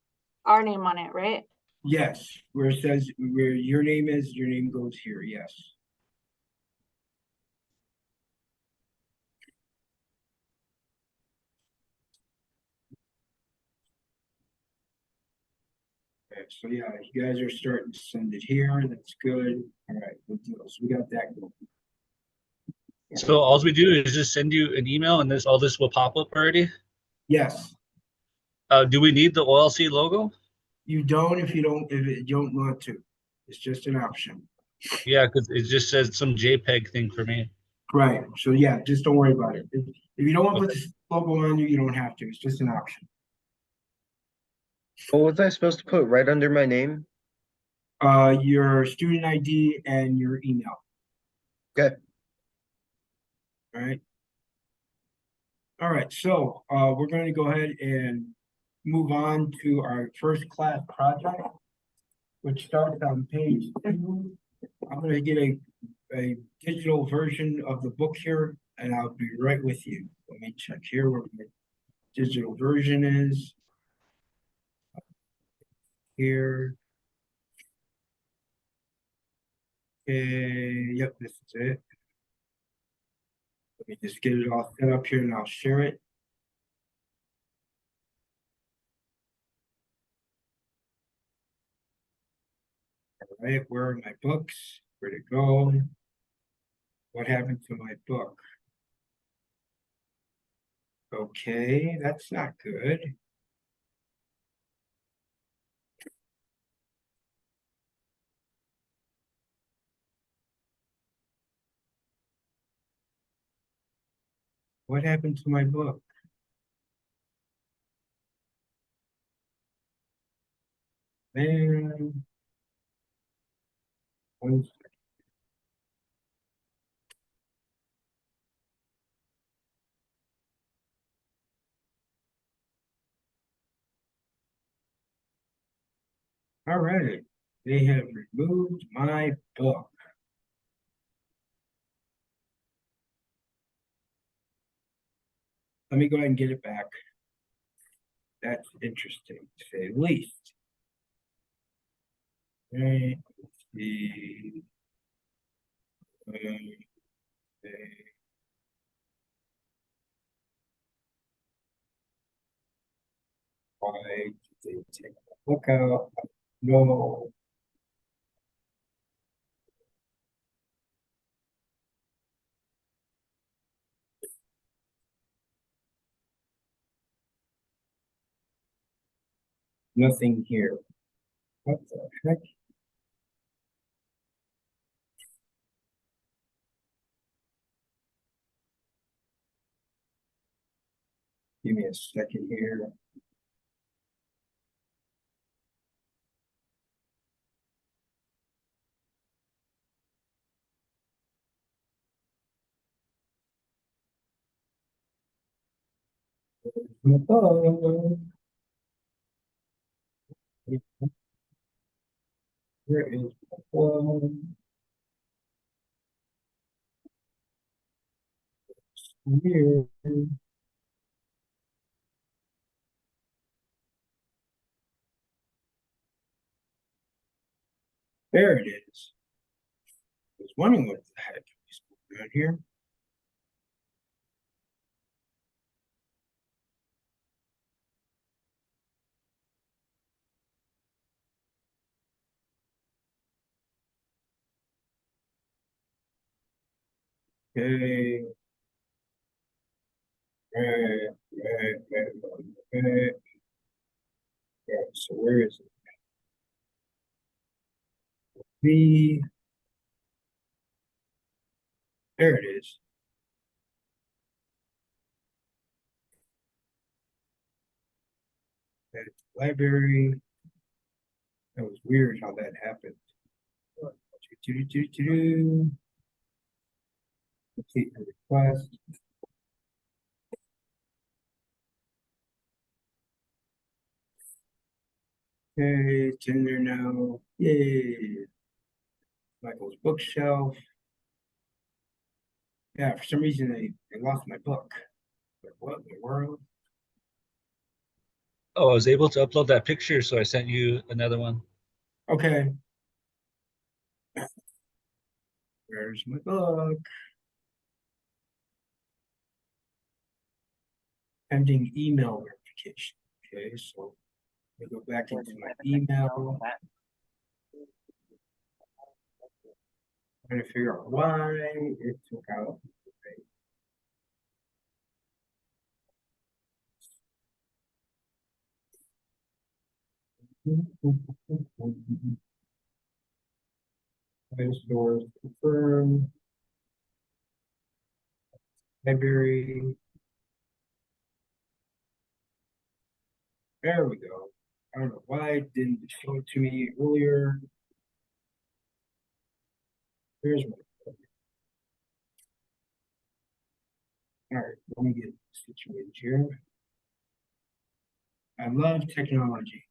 our name on it, right? Yes, where it says where your name is, your name goes here, yes. Okay, so yeah, you guys are starting to send it here, that's good. All right, good deal. So we got that going. So all we do is just send you an email and all this will pop up already? Yes. Do we need the OLC logo? You don't if you don't want to. It's just an option. Yeah, because it just says some JPEG thing for me. Right. So yeah, just don't worry about it. If you don't want to put this logo on you, you don't have to. It's just an option. What was I supposed to put right under my name? your student ID and your email. Okay. All right. All right, so we're going to go ahead and move on to our first class project, which starts on page 2. I'm going to get a digital version of the book here, and I'll be right with you. Let me check here where my digital version is. Here. Okay, yep, this is it. Let me just get it all set up here and I'll share it. All right, where are my books? Where'd it go? What happened to my book? Okay, that's not good. What happened to my book? Man. One second. All right, they have removed my book. Let me go ahead and get it back. That's interesting, to say the least. Right, let's see. Okay. Why did they take the book out? No. Nothing here. What the heck? Give me a second here. My book. Where is my book? Here. There it is. I was wondering what the heck is going on here. Okay. Okay. So where is it? There it is. That's library. That was weird how that happened. Complete the request. Okay, it's in there now. Yay. Michael's bookshelf. Yeah, for some reason they lost my book. Like, what in the world? Oh, I was able to upload that picture, so I sent you another one. Okay. Where's my book? Pending email verification. Okay, so I go back into my email. Trying to figure out why it took out. File stores confirm. Library. There we go. I don't know why it didn't show it to me earlier. Here's my. All right, let me get situated here. I love technology.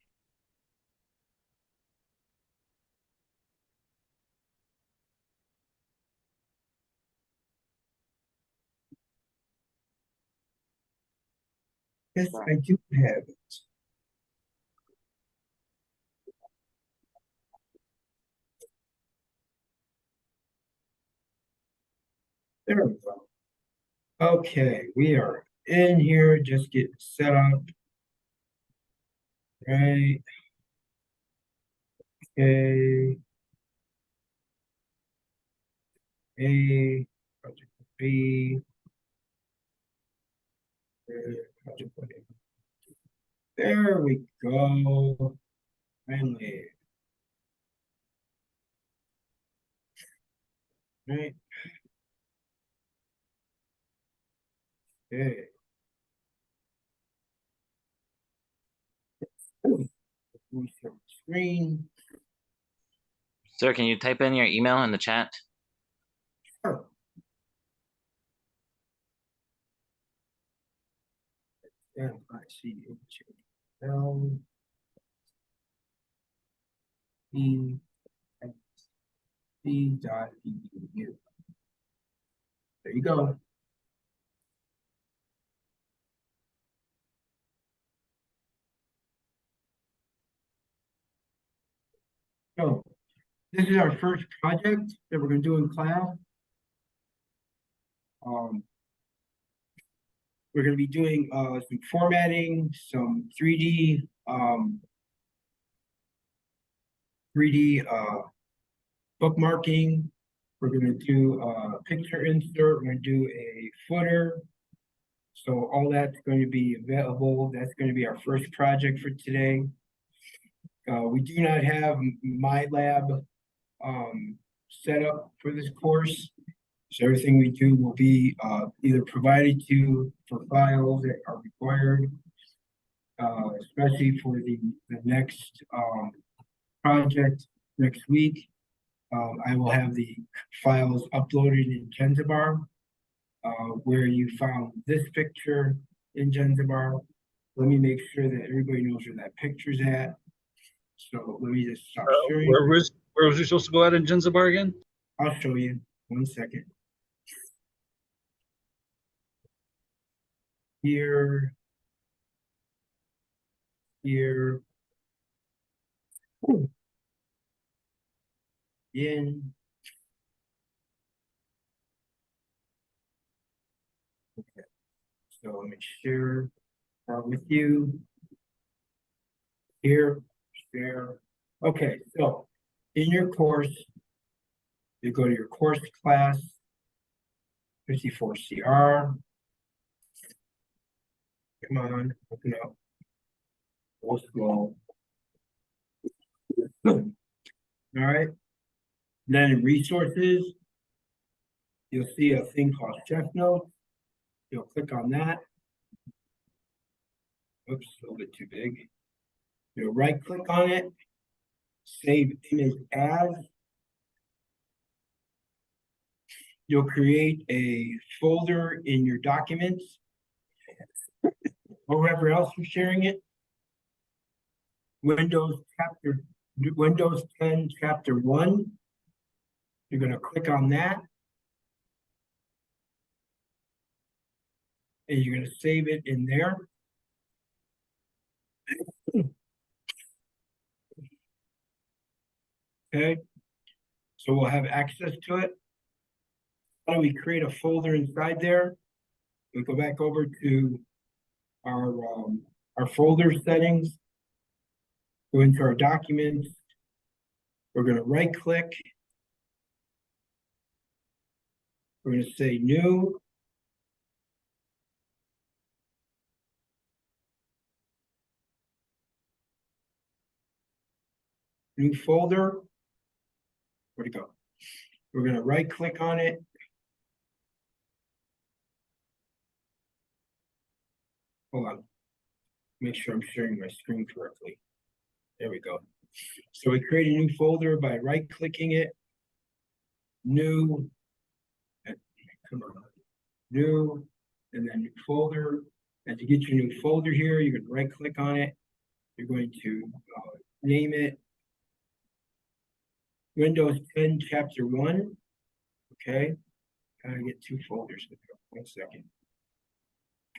Yes, I do have it. There we go. Okay, we are in here, just getting set up. Right. Okay. A, project B. Project A. There we go. Finally. Right. Okay. We share screen. Sir, can you type in your email in the chat? Sure. Yeah, I see you. E.edu. There you go. So this is our first project that we're going to do in class. We're going to be doing some formatting, some 3D bookmarking. We're going to do a picture insert. We're going to do a footer. So all that's going to be available. That's going to be our first project for today. We do not have MyLab set up for this course. So everything we do will be either provided to you for files that are required, especially for the next project next week. I will have the files uploaded in Genzabar, where you found this picture in Genzabar. Let me make sure that everybody knows where that picture's at. So let me just stop sharing. Where was you supposed to go out in Genzabar again? I'll show you. 1 second. Here. Here. Ooh. In. Okay. So let me share with you. Here, share. Okay, so in your course, you go to your course class, 54CR. Come on, open up. We'll scroll. All right. Then in resources, you'll see a thing called Chef Notes. You'll click on that. Oops, a little bit too big. You'll right click on it, save image as. You'll create a folder in your documents, or wherever else you're sharing it. Windows 10 chapter 1. You're going to click on that. And you're going to save it in there. Okay. So we'll have access to it. How do we create a folder inside there? We go back over to our folder settings. Go into our documents. We're going to right click. We're going to say new. New folder. Where'd it go? We're going to right click on it. Hold on. Make sure I'm sharing my screen correctly. There we go. So we create a new folder by right clicking it. new, come on, new, and then new folder. And to get your new folder here, you're gonna right click on it. You're going to name it Windows 10 Chapter 1. Okay, I get two folders. 1 second.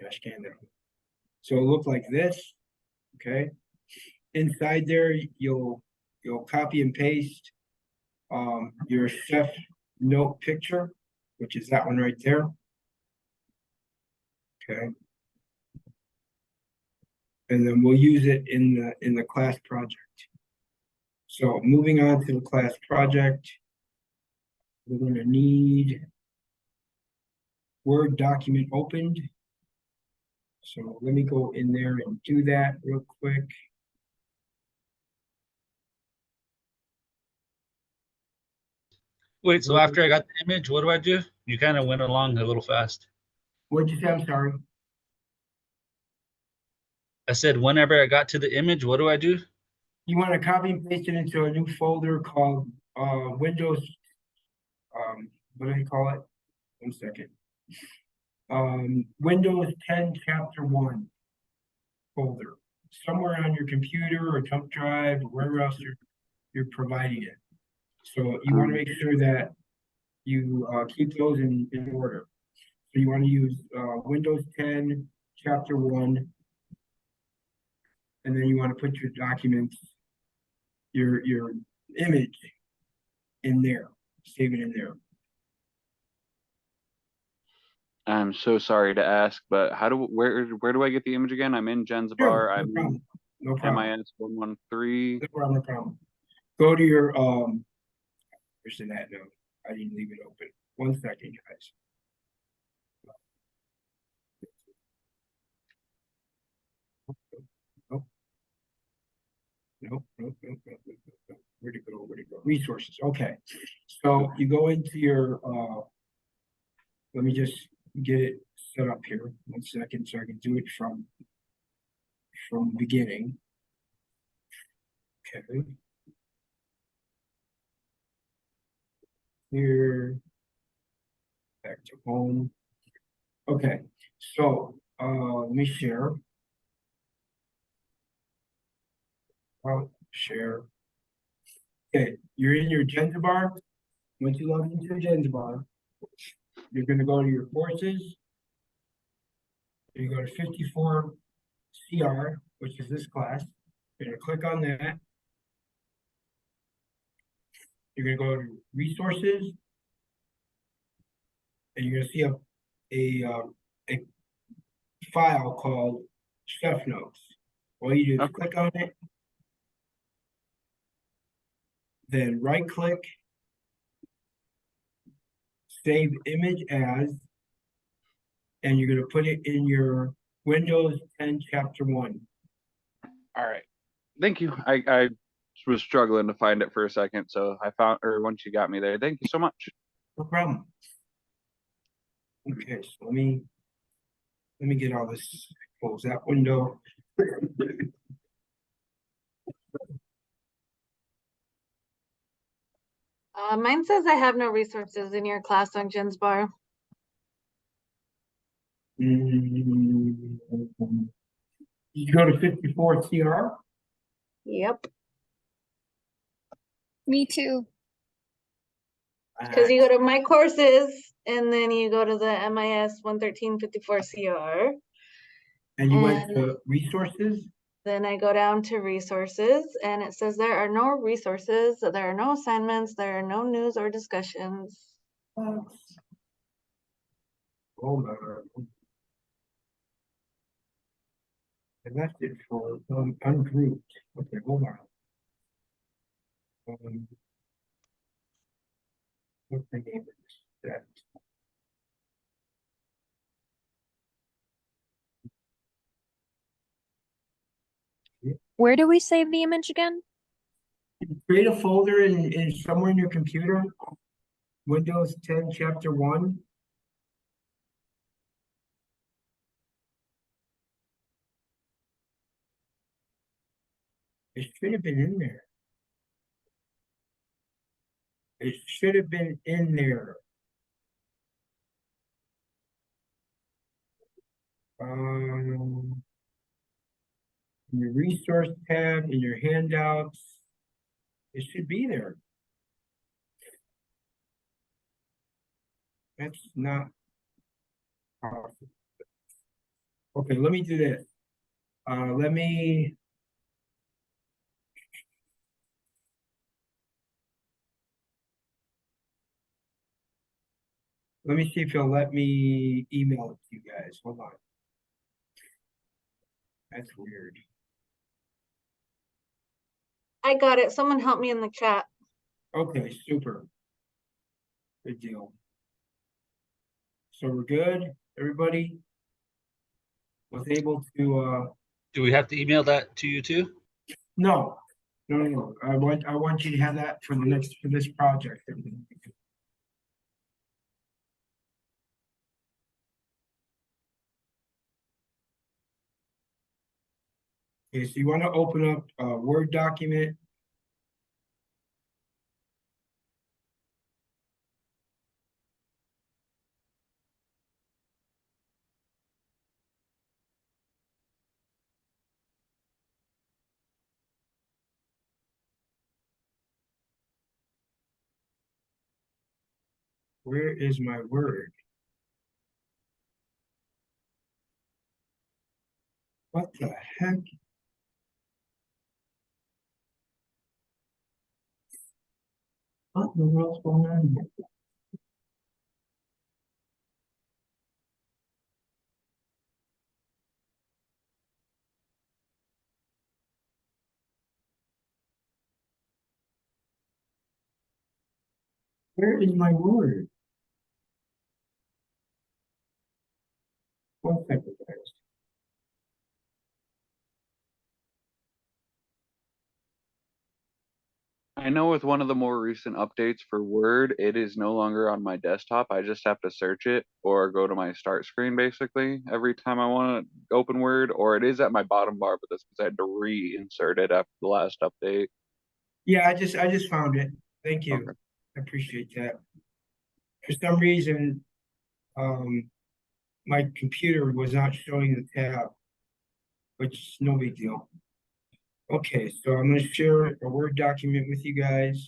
Gosh, can that. So it'll look like this. Okay. Inside there, you'll copy and paste your chef note picture, which is that one right there. Okay. And then we'll use it in the class project. So moving on to the class project, we're going to need Word document opened. So let me go in there and do that real quick. Wait, so after I got the image, what do I do? You kind of went along a little fast. What'd you say? I'm sorry. I said, whenever I got to the image, what do I do? You want to copy and paste it into a new folder called Windows, what do you call it? 1 second. Windows 10 Chapter 1 folder. Somewhere on your computer or jump drive or wherever else you're providing it. So you want to make sure that you keep those in order. So you want to use Windows 10 Chapter 1, and then you want to put your documents, your image in there, save it in there. I'm so sorry to ask, but where do I get the image again? I'm in Jen's bar. I'm in No problem. MIS 113. No problem. Go to your where's the net note? I didn't leave it open. 1 second, guys. Nope. Where'd it go? Resources. Okay. So you go into your let me just get it set up here. 1 second so I can do it from the beginning. Okay. Here. Back to home. Okay. So let me share. Share. Okay, you're in your agenda bar. Once you log into your agenda bar, you're going to go to your courses. You go to 54 CR, which is this class. You're going to click on that. You're going to go to resources, and you're going to see a file called Chef Notes. All you do is click on it, then right click, save image as, and you're going to put it in your Windows 10 Chapter 1. All right. Thank you. I was struggling to find it for a second, so I found, or once you got me there. Thank you so much. No problem. Okay, so let me get all this, close that window. Mine says I have no resources in your class on Jen's bar. You go to 54 CR? Yep. Me too. Because you go to my courses and then you go to the MIS 11354 CR. And you went to resources? Then I go down to resources and it says there are no resources, there are no assignments, there are no news or discussions. Hold on. I left it for ungrouped. Okay, hold on. What's the name of that? Where do we save the image again? Create a folder in somewhere in your computer. Windows 10 Chapter 1. It should have been in there. it should have been in there. In your resource tab, in your handouts, it should be there. That's not possible. Okay, let me do this. Let me. Let me see if he'll let me email it to you guys. Hold on. That's weird. I got it. Someone help me in the chat. Okay, super. Good deal. So we're good, everybody? Was able to, Do we have to email that to you too? no, no. I want you to have that for this project. Okay, so you want to open up a Word document. Where is my Word? What the heck? What in the world's going on here? Where is my Word? One second, guys. I know with one of the more recent updates for Word, it is no longer on my desktop. I just have to search it or go to my start screen basically every time I want to open Word, or it is at my bottom bar, but that's because I had to reinsert it after the last update. Yeah, I just found it. Thank you. Okay. I appreciate that. For some reason, my computer was not showing the tab, which is no big deal. Okay, so I'm gonna share a Word document with you guys.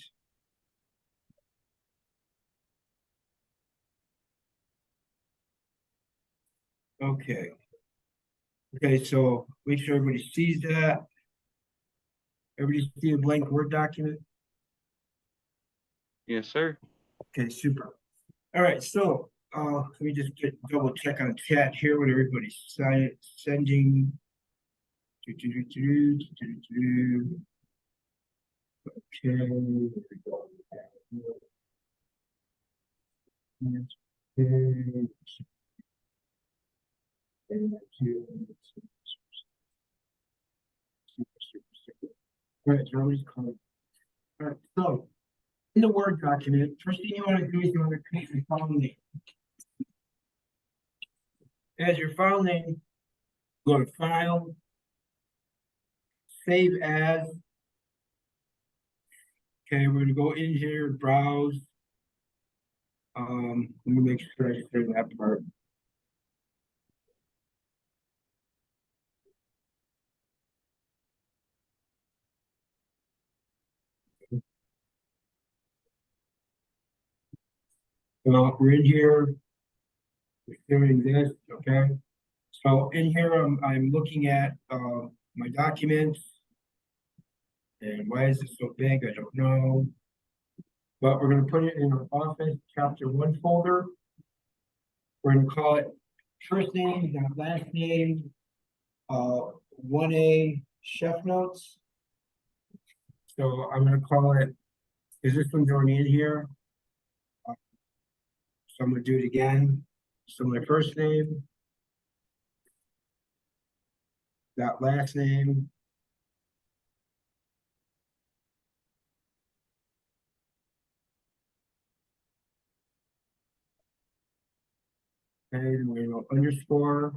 Okay. Okay, so make sure everybody sees that. Everybody see a blank Word document? Yes, sir. Okay, super. All right, so let me just double check on chat here what everybody's sending. Okay, there we go. All right, so everybody's calling. All right, so in the Word document, first thing you want to do is you want to create your file name. As your file name, go to File, Save As. Okay, we're gonna go in here, browse. Let me make sure I say that part. Well, we're in here, we're doing this, okay? So in here, I'm looking at my documents. And why is it so big? I don't know. But we're gonna put it in our Office Chapter 1 folder. We're gonna call it first name, then last name, 1A Chef Notes. So I'm gonna call it, is this one going in here? So I'm gonna do it again. So my first name, that last name, and we're gonna underscore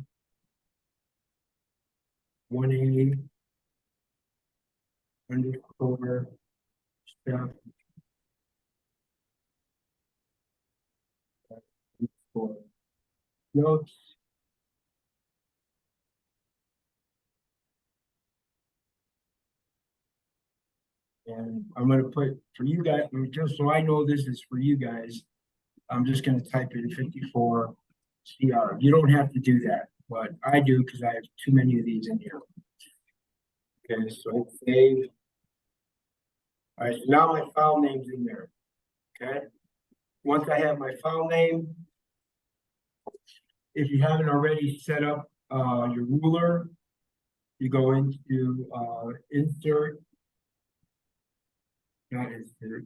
1A underscore stuff. for notes. And I'm gonna put for you guys, just so I know this is for you guys, I'm just gonna type in 54 CR. You don't have to do that, but I do because I have too many of these in here. Okay, so save. All right, so now my file name's in there. Okay. Once I have my file name, if you haven't already set up your ruler, you go into insert, not insert,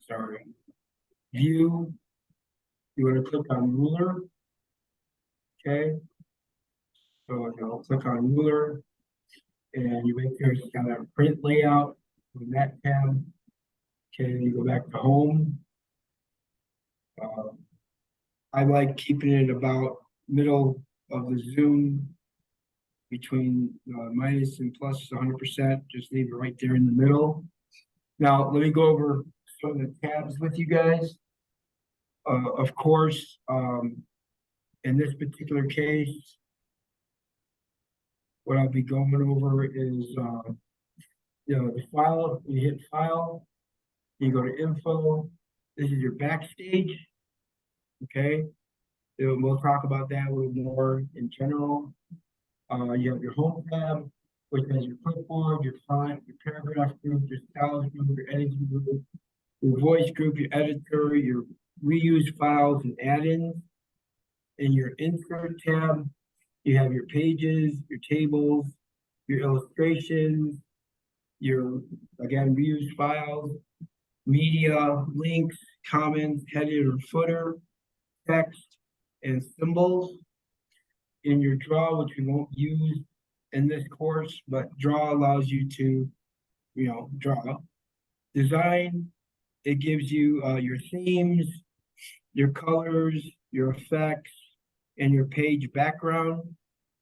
sorry, view. You want to click on ruler. Okay. So you'll click on ruler and you make sure it's got a print layout in that tab. Okay, you go back to home. I like keeping it about middle of the zoom between minus and plus 100%. Just leave it right there in the middle. Now, let me go over some of the tabs with you guys. Of course, in this particular case, what I'll be going over is, the file. You hit file, you go to info. This is your backstage. Okay, we'll talk about that a little more in general. You have your home tab, which has your clipboard, your font, your paragraph group, your styles group, your editing group, your voice group, your editor, your reused files and add-ins. In your insert tab, you have your pages, your tables, your illustrations, your, again, reused files, media, links, comments, header or footer, text, and symbols. In your draw, which we won't use in this course, but draw allows you to, draw. Design, it gives you your themes, your colors, your effects, and your page background,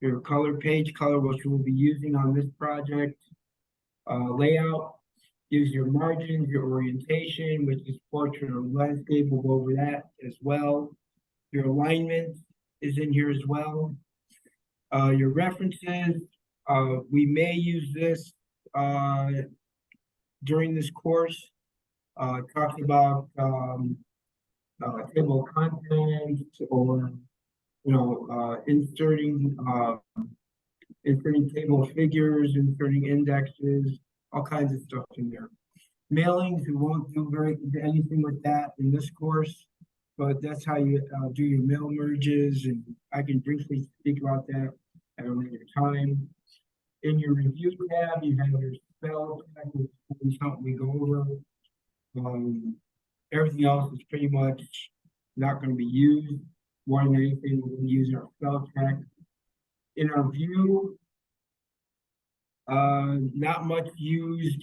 your page color, which we'll be using on this project. Layout gives your margins, your orientation, which is portrait or landscape. We'll go over that as well. Your alignment is in here as well. Your references, we may use this during this course. Talking about table of contents or inserting table of figures, inserting indexes, all kinds of stuff in there. Mailings, we won't do anything with that in this course, but that's how you do your mail merges, and I can briefly speak about that at a later time. In your review tab, you have your spell check, which is something we go over. Everything else is pretty much not going to be used. More than anything, we're going to use our spell check. In our view, not much used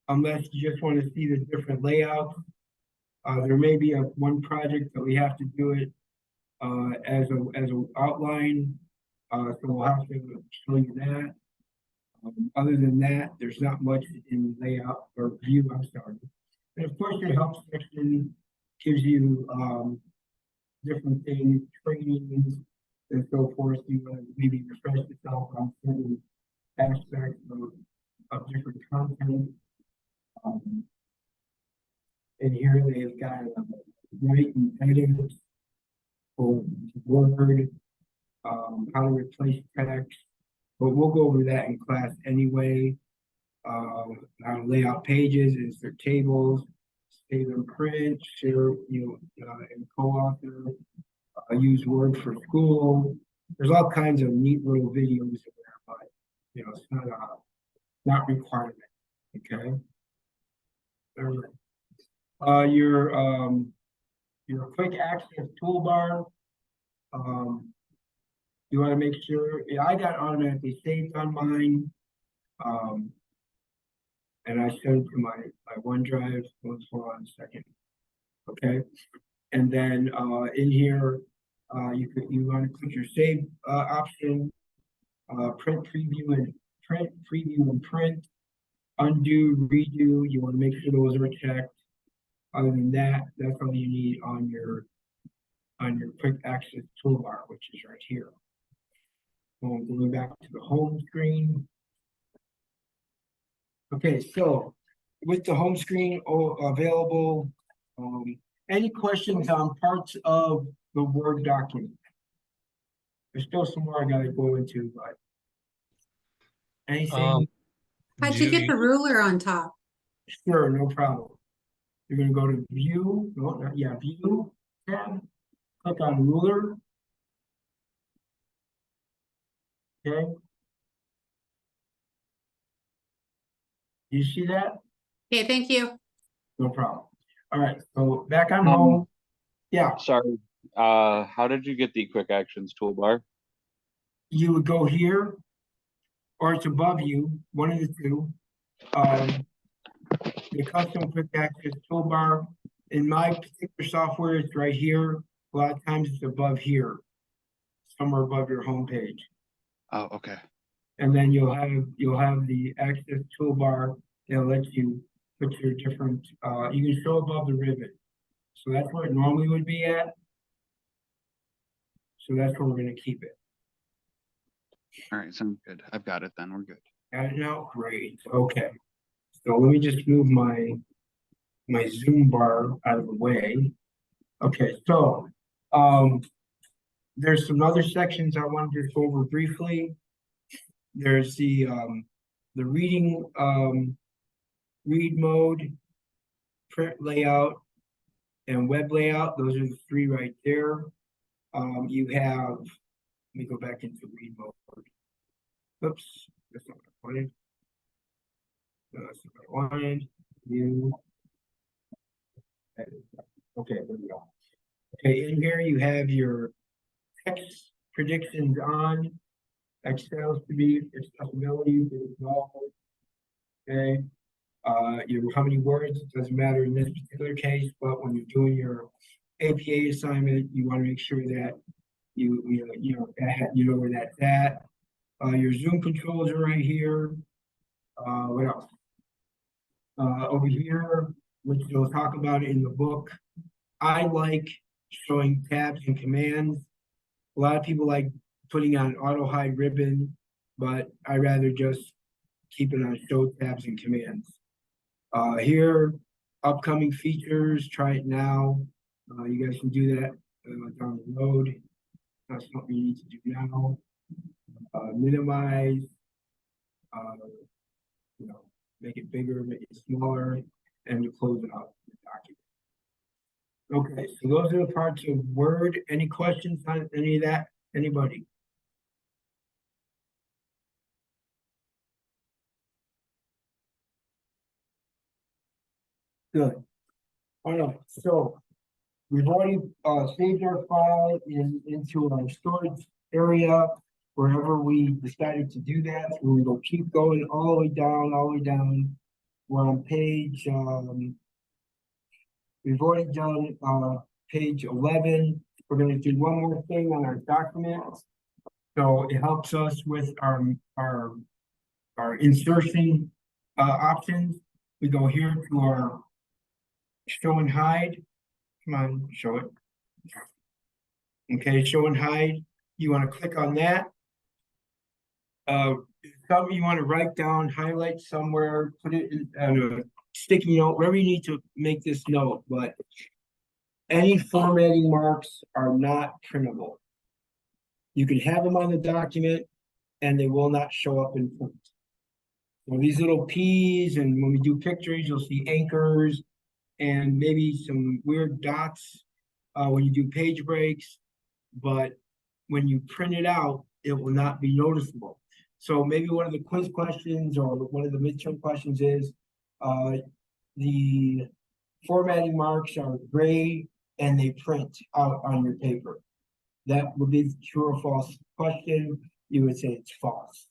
unless you just want to see the different layouts. There may be one project that we have to do it as an outline, so we'll have to show you that. Other than that, there's not much in layout or view. I'm sorry. And of course, your help section gives you different things, trainings, and so forth. You want to maybe refresh yourself on certain aspects of different content. And here they've got write and edit for Word, how to replace text. But we'll go over that in class anyway. How to lay out pages, insert tables, save and print, share, and co-author, use Word for school. There's all kinds of neat little videos in there, but it's not requirement. Okay. All right. Your quick access toolbar. You want to make sure I got automatically saved on mine. And I sent it to my OneDrive. Let's hold on a second. Okay. And then in here, you want to click your save option, print preview and print, undo, redo. You want to make sure those are checked. Other than that, that's all you need on your on your quick access toolbar, which is right here. Going back to the home screen. Okay, so with the home screen available, any questions on parts of the Word document? There's still some more I gotta go into, but anything? How'd you get the ruler on top? Sure, no problem. You're gonna go to View, View tab, click on Ruler. Okay. You see that? Okay, thank you. No problem. All right, so back on home. Yeah, Sorry. How did you get the quick actions toolbar? you would go here, or it's above you, one of the two. The custom quick access toolbar. In my particular software, it's right here. A lot of times it's above here, somewhere above your home page. Oh, okay. And then you'll have the access toolbar that'll let you put your different, you can show above the ribbon. So that's where it normally would be at. So that's where we're gonna keep it. All right, sounds good. I've got it then. We're good. Got it now? Great, okay. So let me just move my Zoom bar out of the way. Okay, so, there's some other sections I wanted to go over briefly. There's the reading, read mode, print layout, and web layout. Those are the three right there. You have, let me go back into read mode. Oops, that's not what I wanted. No, that's not what I wanted. New. Okay, there we go. Okay, in here you have your text predictions on, Excel to be accessibility, okay. How many words, it doesn't matter in this particular case, but when you're doing your APA assignment, you want to make sure that you know where that's at. Your Zoom controls are right here. What else? Over here, which you'll talk about in the book. I like showing tabs and commands. A lot of people like putting on auto hide ribbon, but I rather just keep it on show tabs and commands. Here, upcoming features, try it now. You guys can do that down the road. That's something you need to do now. Minimize, make it bigger, make it smaller, and you close it out the document. Okay, so those are the parts of Word. Any questions on any of that? Anybody? Good. All right, so we've already saved our file into our storage area, wherever we decided to do that. So we will keep going all the way down. We're on page, we've already done page 11. We're going to do one more thing on our documents. So it helps us with our insertion options. We go here to our show and hide. Come on, show it. Okay, show and hide. You want to click on that. Something you want to write down, highlight somewhere, put it in a sticky note, wherever you need to make this note, but any formatting marks are not printable. You can have them on the document and they will not show up in print. So these little P's, and when we do pictures, you'll see anchors and maybe some weird dots when you do page breaks, but when you print it out, it will not be noticeable. So maybe one of the quiz questions or one of the midterm questions is, the formatting marks are gray and they print out on your paper. That would be the true or false question. You would say it's false.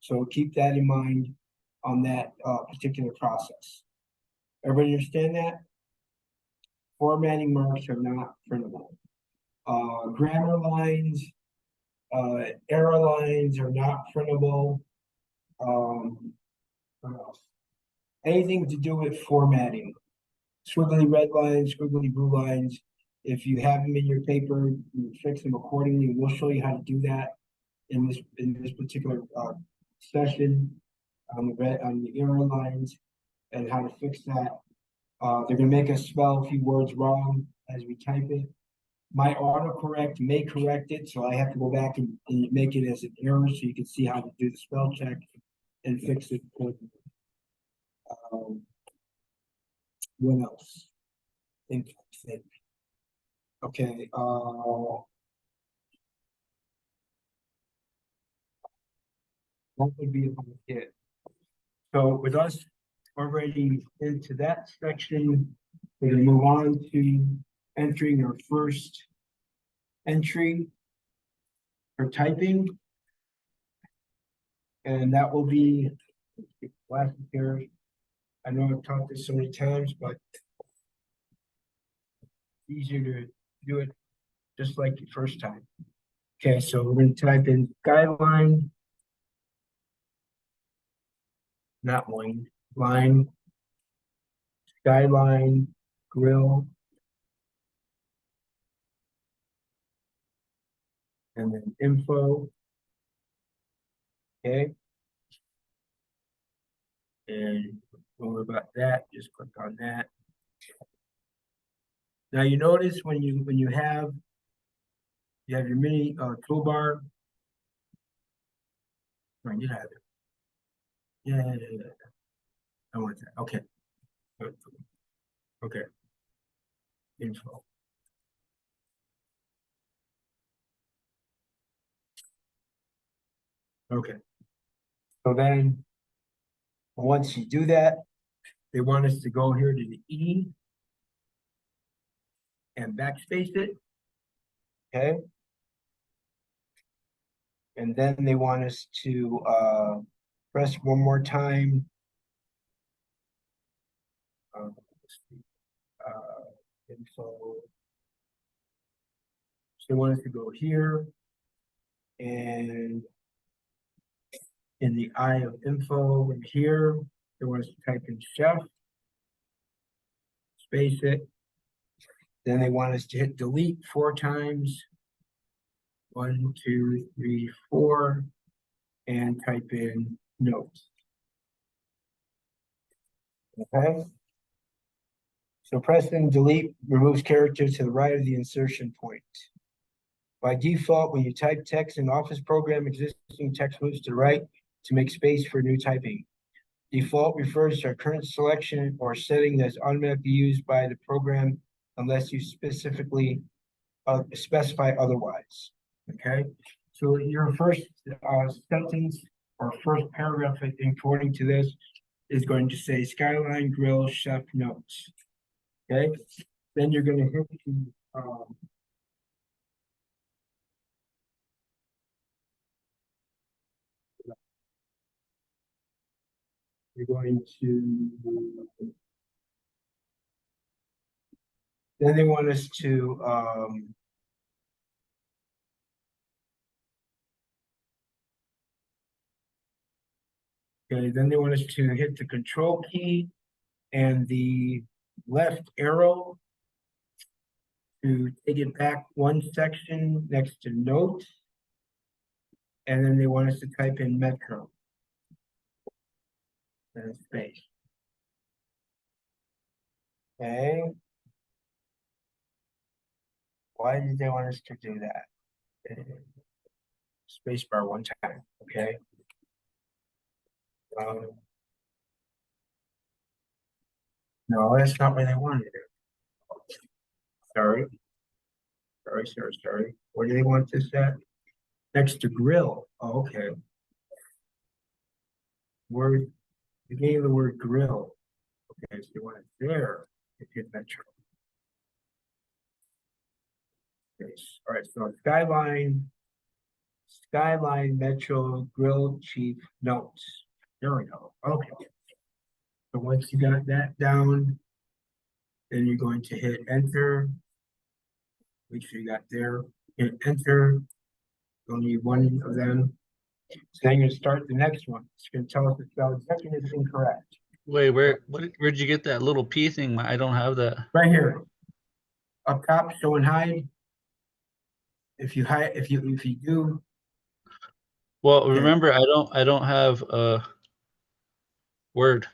So keep that in mind on that particular process. Everybody understand that? Formatting marks are not printable. Grammar lines, error lines are not printable. What else? Anything to do with formatting. Squiggly red lines, squiggly blue lines, If you have them in your paper, you fix them accordingly. We'll show you how to do that in this particular session on the error lines and how to fix that. They're gonna make us spell a few words wrong as we type it. My autocorrect may correct it, so I have to go back and make it as an error so you can see how to do the spell check and fix it. What else? Think. Okay, that would be about it. So with us already into that section, we're gonna move on to entering our first entry for typing. And that will be last year. I know I've taught this so many times, but it's easier to do it just like the first time. Okay, so we're going to type in skyline, not line, skyline, grill, and then info. Okay. And don't worry about that, just click on that. Now you notice when you have your mini toolbar. Right, you have it. Yeah. I want that. Okay. Okay. Info. Okay. So then once you do that, they want us to go here to the E and backspace it. Okay. And then they want us to press one more time. Info. So they want us to go here and in the eye of info in here, they want us to type in chef, space it. Then they want us to hit delete 4 times. 1, 2, 3, 4, and type in notes. Okay. So pressing delete removes character to the right of the insertion point. By default, when you type text in Office program, existing text moves to the right to make space for new typing. Default refers to a current selection or setting that's automatically used by the program unless you specifically specify otherwise. Okay, so your first sentence or first paragraph, I think, according to this, is going to say Skyline Grill Chef Notes. Okay, then you're going to hit the you're going to then they want us to okay, then they want us to hit the control key and the left arrow to take it back one section next to notes. And then they want us to type in Metro. And space. Okay. Why did they want us to do that? Space bar one time, okay? No, that's not what they wanted. Sorry. Where do they want this at? Next to grill. Oh, okay. Word, you gave the word grill. Okay, so you want it there if you hit Metro. Okay, all right, so Skyline Metro Grill Chief Notes. There we go. Okay. So once you got that down, then you're going to hit enter. Make sure you got there. Hit enter. You'll need one of them. So then you're going to start the next one. It's going to tell us the spell second is incorrect. Wait, where'd you get that little P thing? I don't have that. Right here. up top, show and hide. If you hide, if you do, Well, okay. remember, I don't have a Word.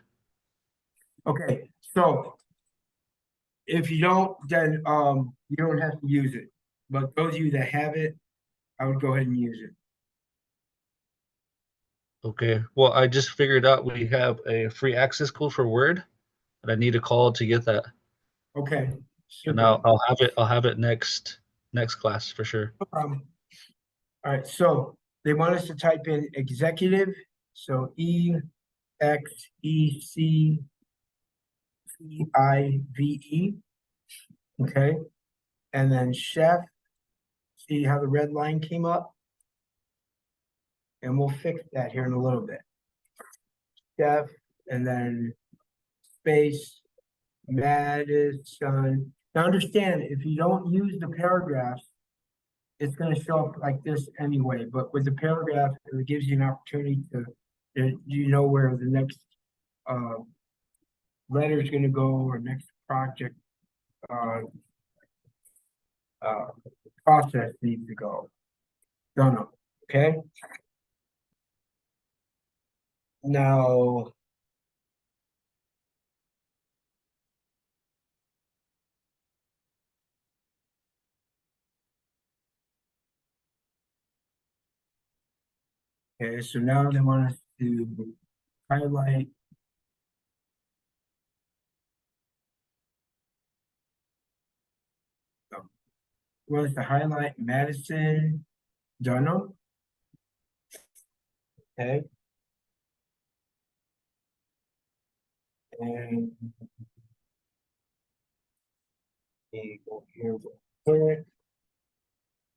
Okay, so if you don't, then you don't have to use it. But those of you that have it, I would go ahead and use it. Okay. Well, I just figured out we have a free access code for Word, but I need a call to get that. Okay. And super. I'll have it next class for sure. No problem. All right, so they want us to type in executive, so EXECTIVE, okay? And then chef, see how the red line came up? And we'll fix that here in a little bit. Chef, and then space, Madison. Now understand, if you don't use the paragraphs, it's gonna show up like this anyway, but with the paragraph, it gives you an opportunity to, you know where the next letter is gonna go, or next project process needs to go. Done, okay? Now, okay, so now they want us to highlight. Want us to highlight Madison Dunham. Okay. And we go here, clear.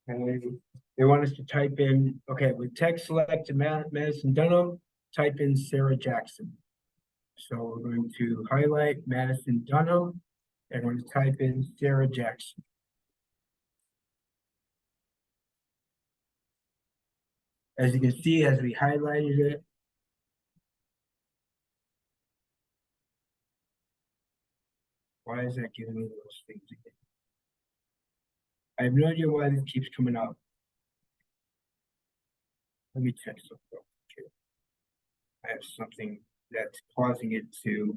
And they want us to type in, okay, with text select Madison Dunham, type in Sarah Jackson. So we're going to highlight Madison Dunham and we're going to type in Sarah Jackson. As you can see, as we highlighted it, why is that giving me those things again? I have no idea why this keeps coming up. Let me check something. Okay. I have something that's causing it to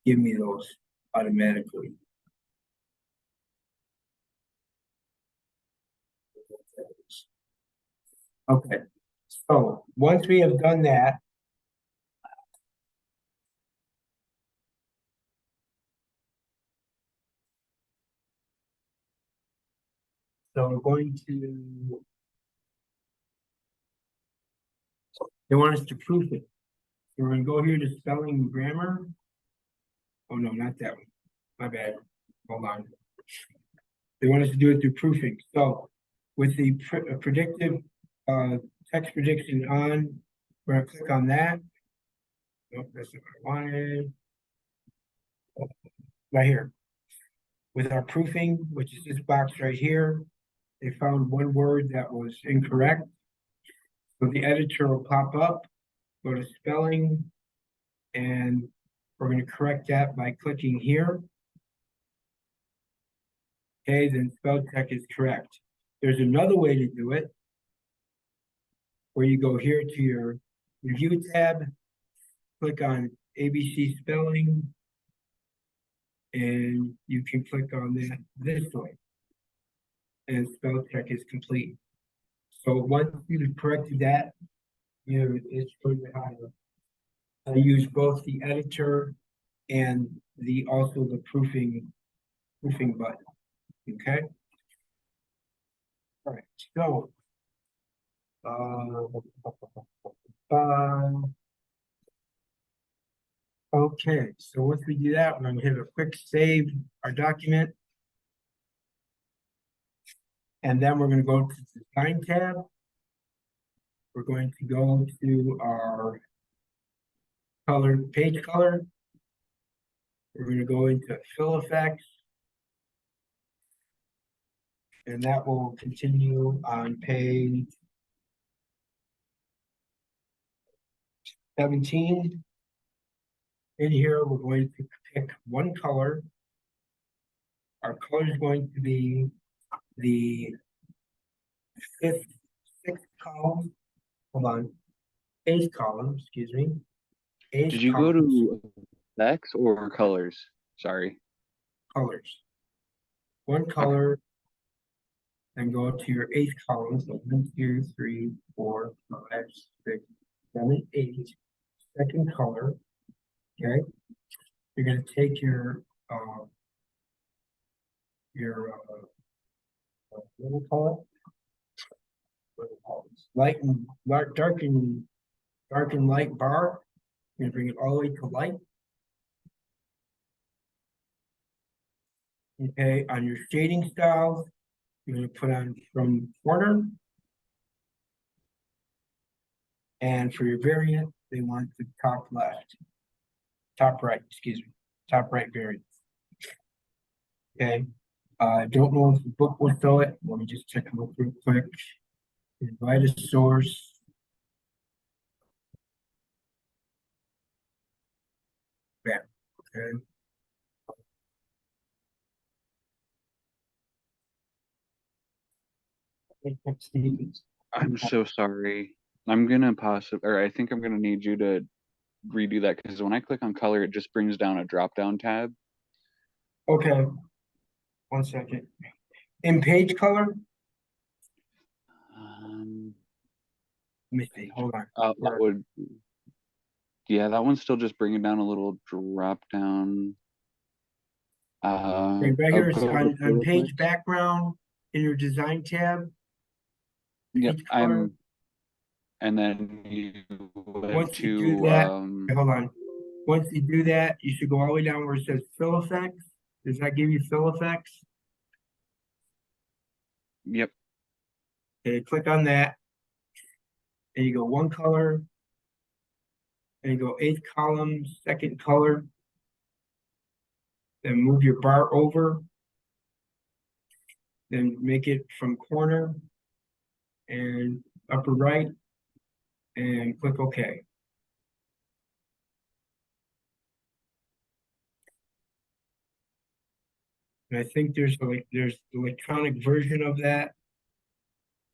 give me those automatically. Okay, so once we have done that, so we're going to, they want us to proof it. So we're gonna go here to spelling and grammar. Oh no, not that one. My bad. Hold on. They want us to do it through proofing. So with the predictive text prediction on, we're gonna click on that. Nope, that's not what I wanted. Right here. With our proofing, which is this box right here, they found one word that was incorrect. So the editor will pop up, go to spelling, and we're going to correct that by clicking here. Okay, then spell check is correct. There's another way to do it, where you go here to your review tab, click on ABC spelling, and you can click on that this way, and spell check is complete. So once you've corrected that, you know, it's going to have I use both the editor and also the proofing button. Okay. All right. So okay, so once we do that, we're going to hit a quick save our document. And then we're going to go to the design tab. We're going to go to our color, page color. We're going to go into fill effects. And that will continue on page 17. In here, we're going to pick one color. our color is going to be the sixth column, hold on, eighth column, excuse me. Eighth Did you go column, to effects or colors? Sorry. colors. One color, and go to your eighth column, so 1, 2, 3, 4, 5, 6, 7, 8. Second color, okay? You're gonna take your what do we call it? What do we call this? Light and dark and light bar. You're gonna bring it all the way to light. Okay, on your shading styles, you're gonna put on from corner. And for your variant, they want the top left. Top right, excuse me, top right variant. Okay, don't know if the book will show it. Let me just check it real quick. Invite a source. Bam, okay. I'm so sorry. I'm gonna I think I'm gonna need you to redo that because when I click on color, it just brings down a drop down tab. Okay. 1 second. In page color? Let me see, hold on. That would, yeah, that one's still just bringing down a little drop down. Okay, right here is go on to page background in your design tab. Yep, Page color. and then you went Once you do to that, hold on. Once you do that, you should go all the way down where it says fill effects. Does that give you fill effects? Yep. Okay, click on that. And you go one color. And you go eighth column, second color. Then move your bar over. Then make it from corner and upper right. And click OK. And I think there's the electronic version of that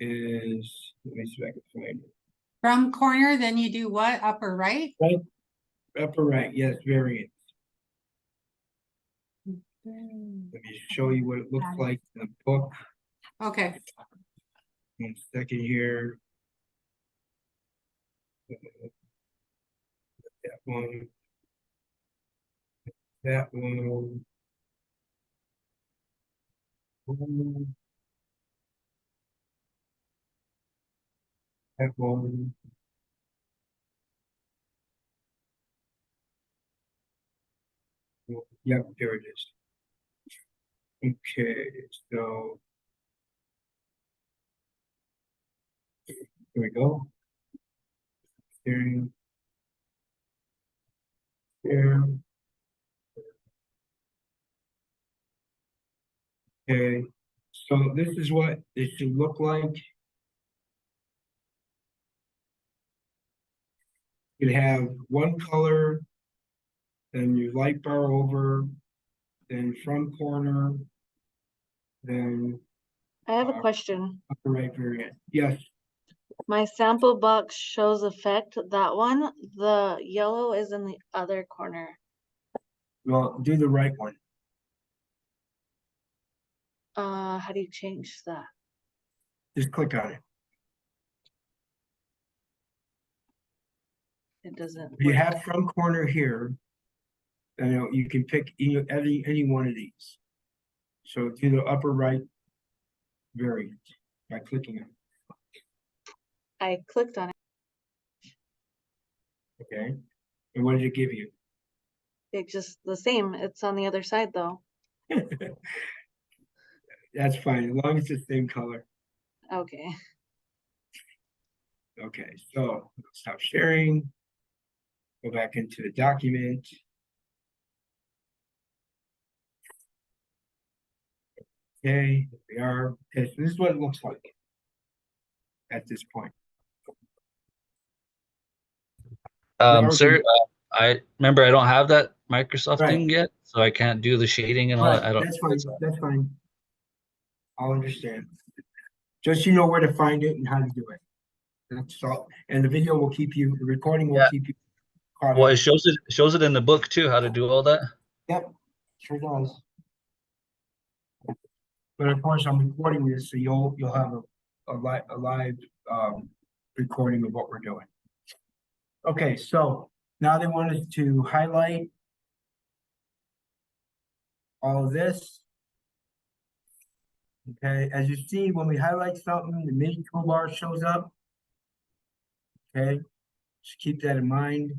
is, let me see if I can find it. From corner, then you do what? Upper right? Right, upper right, yes, variant. Let me show you what it looks like in the book. Okay. 1 second here. That one. That one. That one. Yep, there it is. Okay, so here we go. Sharing. Share. Okay, so this is what it should look like. You have one color, then your light bar over, then front corner, then I have a question. upper right variant. Yes, My sample box shows effect, that one. The yellow is in the other corner. well, do the right one. How do you change that? Just click on it. It doesn't. If you work. have front corner here, then you can pick any one of these. So do the upper right variant by clicking on it. I clicked on it. Okay. And what did it give you? It's just the same. It's on the other side though. That's fine, as long as it's the same color. Okay. Okay, so stop sharing. Go back into the document. Okay, here we are. Okay, so this is what it looks like at this point. Sir, I remember I don't have that Microsoft Right. thing yet, so I can't do the shading and all Right, that. I don't. that's fine, that's fine. I'll understand. Just you know where to find it and how to do it. That's all, and the video will keep you, the recording will Yeah. keep you caught Well, up. it shows it in the book too, how to do all that. Yep, sure does. But of course, I'm recording this, so you'll have a live recording of what we're doing. Okay, so now they want us to highlight all of this. Okay, as you see, when we highlight something, the mini toolbar shows up. Okay, just keep that in mind.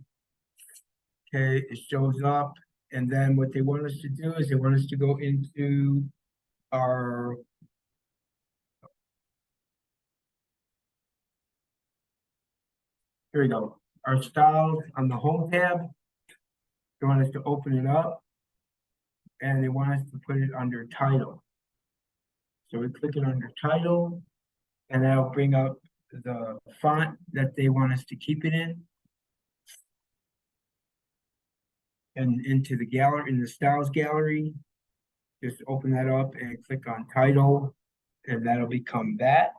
Okay, it shows up, and then what they want us to do is they want us to go into our here we go. Our styles on the home tab. They want us to open it up, and they want us to put it under title. So we click it under title, and that'll bring up the font that they want us to keep it in. And into the gallery, in the styles gallery, just open that up and click on title, and that'll become that.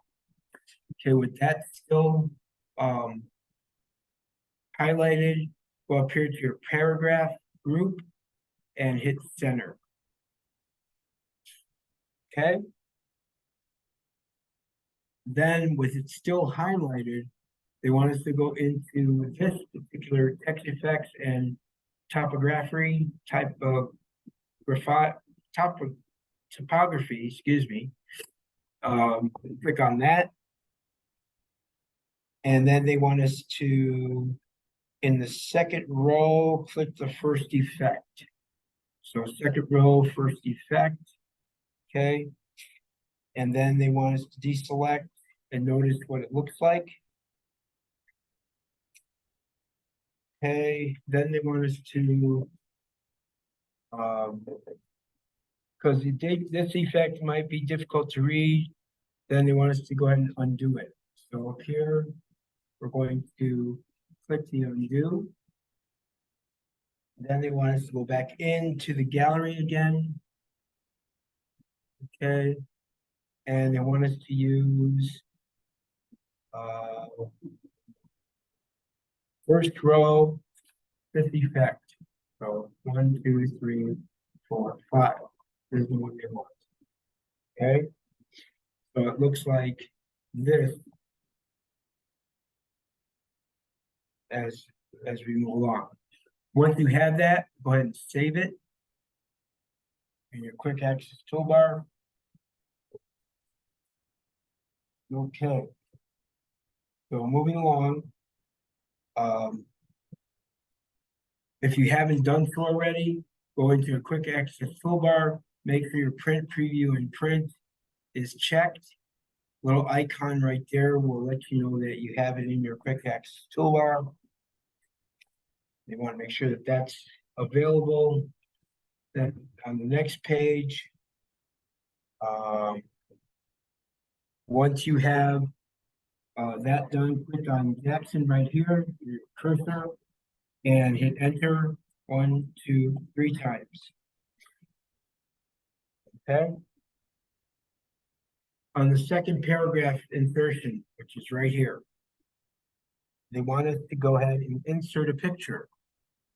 Okay, with that still highlighted, go up here to your paragraph group and hit center. Okay. Then with it still highlighted, they want us to go into this particular text effects and topography type of topography, excuse me. Click on that. And then they want us to, in the second row, click the first effect. So second row, first effect, okay? And then they want us to deselect and notice what it looks like. Okay, then they want us to, because this effect might be difficult to read, then they want us to go ahead and undo it. So up here, we're going to click the undo. Then they want us to go back into the gallery again. Okay, and they want us to use first row, fifth effect. So 1, 2, 3, 4, 5. This is what they want. Okay, so it looks like this as we move along. Once you have that, go ahead and save it in your quick access toolbar. Okay. So moving along. If you haven't done so already, go into your quick access toolbar, make sure your print preview and print is checked. Little icon right there will let you know that you have it in your quick access toolbar. You want to make sure that that's available. Then on the next page, once you have that done, click on Jackson right here, your cursor, and hit enter 1, 2, 3 times. Okay. On the second paragraph insertion, which is right here, they want us to go ahead and insert a picture.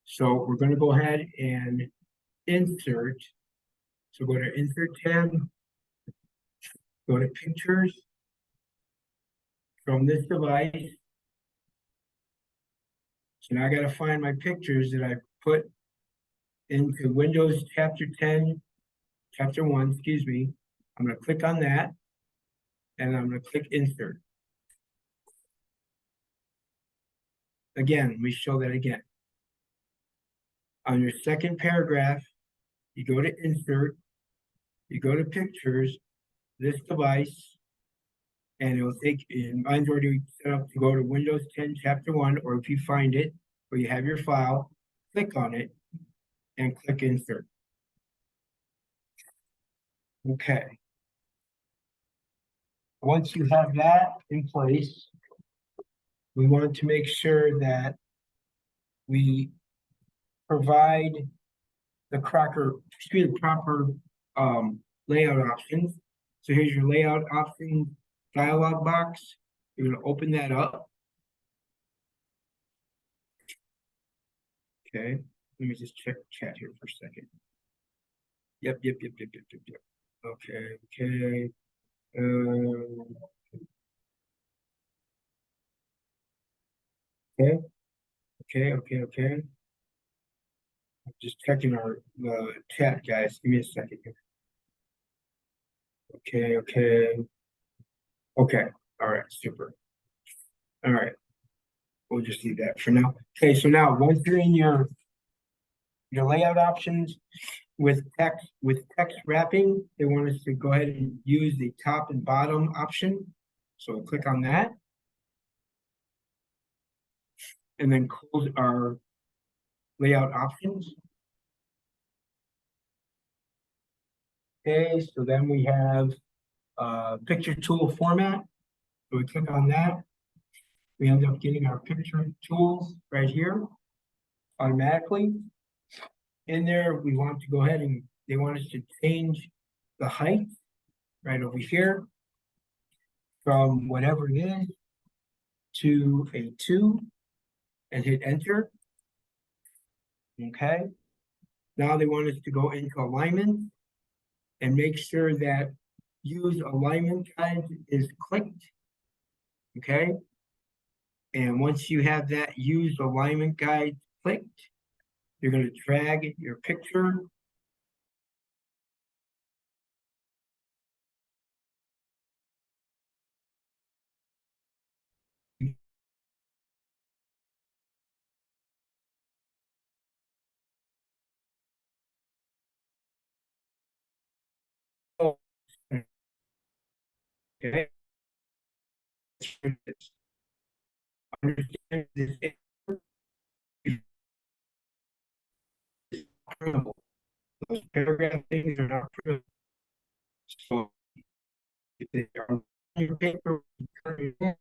So we're going to go ahead and insert. So go to insert tab, go to pictures from this device. So now I got to find my pictures that I put into Windows chapter 1, excuse me. I'm going to click on that and I'm going to click insert. Again, let me show that again. On your second paragraph, you go to insert, you go to pictures, this device, and it will take, mine's already set up to go to Windows 10 chapter 1, or if you find it, or you have your file, click on it and click insert. Okay. Once you have that in place, we want to make sure that we provide the proper layout options. So here's your layout options dialog box. You're gonna open that up. Okay, let me just check chat here for a second. Yep. Okay. Okay. I'm just checking the chat, guys. Give me a second here. Okay. All right, super. All right. We'll just leave that for now. Okay, so now once you're in your layout options with text wrapping, they want us to go ahead and use the top and bottom option. So we'll click on that. And then close our layout options. Okay, so then we have picture tool format. So we click on that. We end up getting our picture tools right here automatically. In there, we want to go ahead and they want us to change the height right over here from whatever it is to a 2 and hit enter. Okay. Now they want us to go into alignment and make sure that use alignment guide is clicked. Okay. And once you have that use alignment guide clicked, you're going to drag your picture okay. Understand this printable. Those paragraph things are not printable. So if they are on your paper, you turn it in.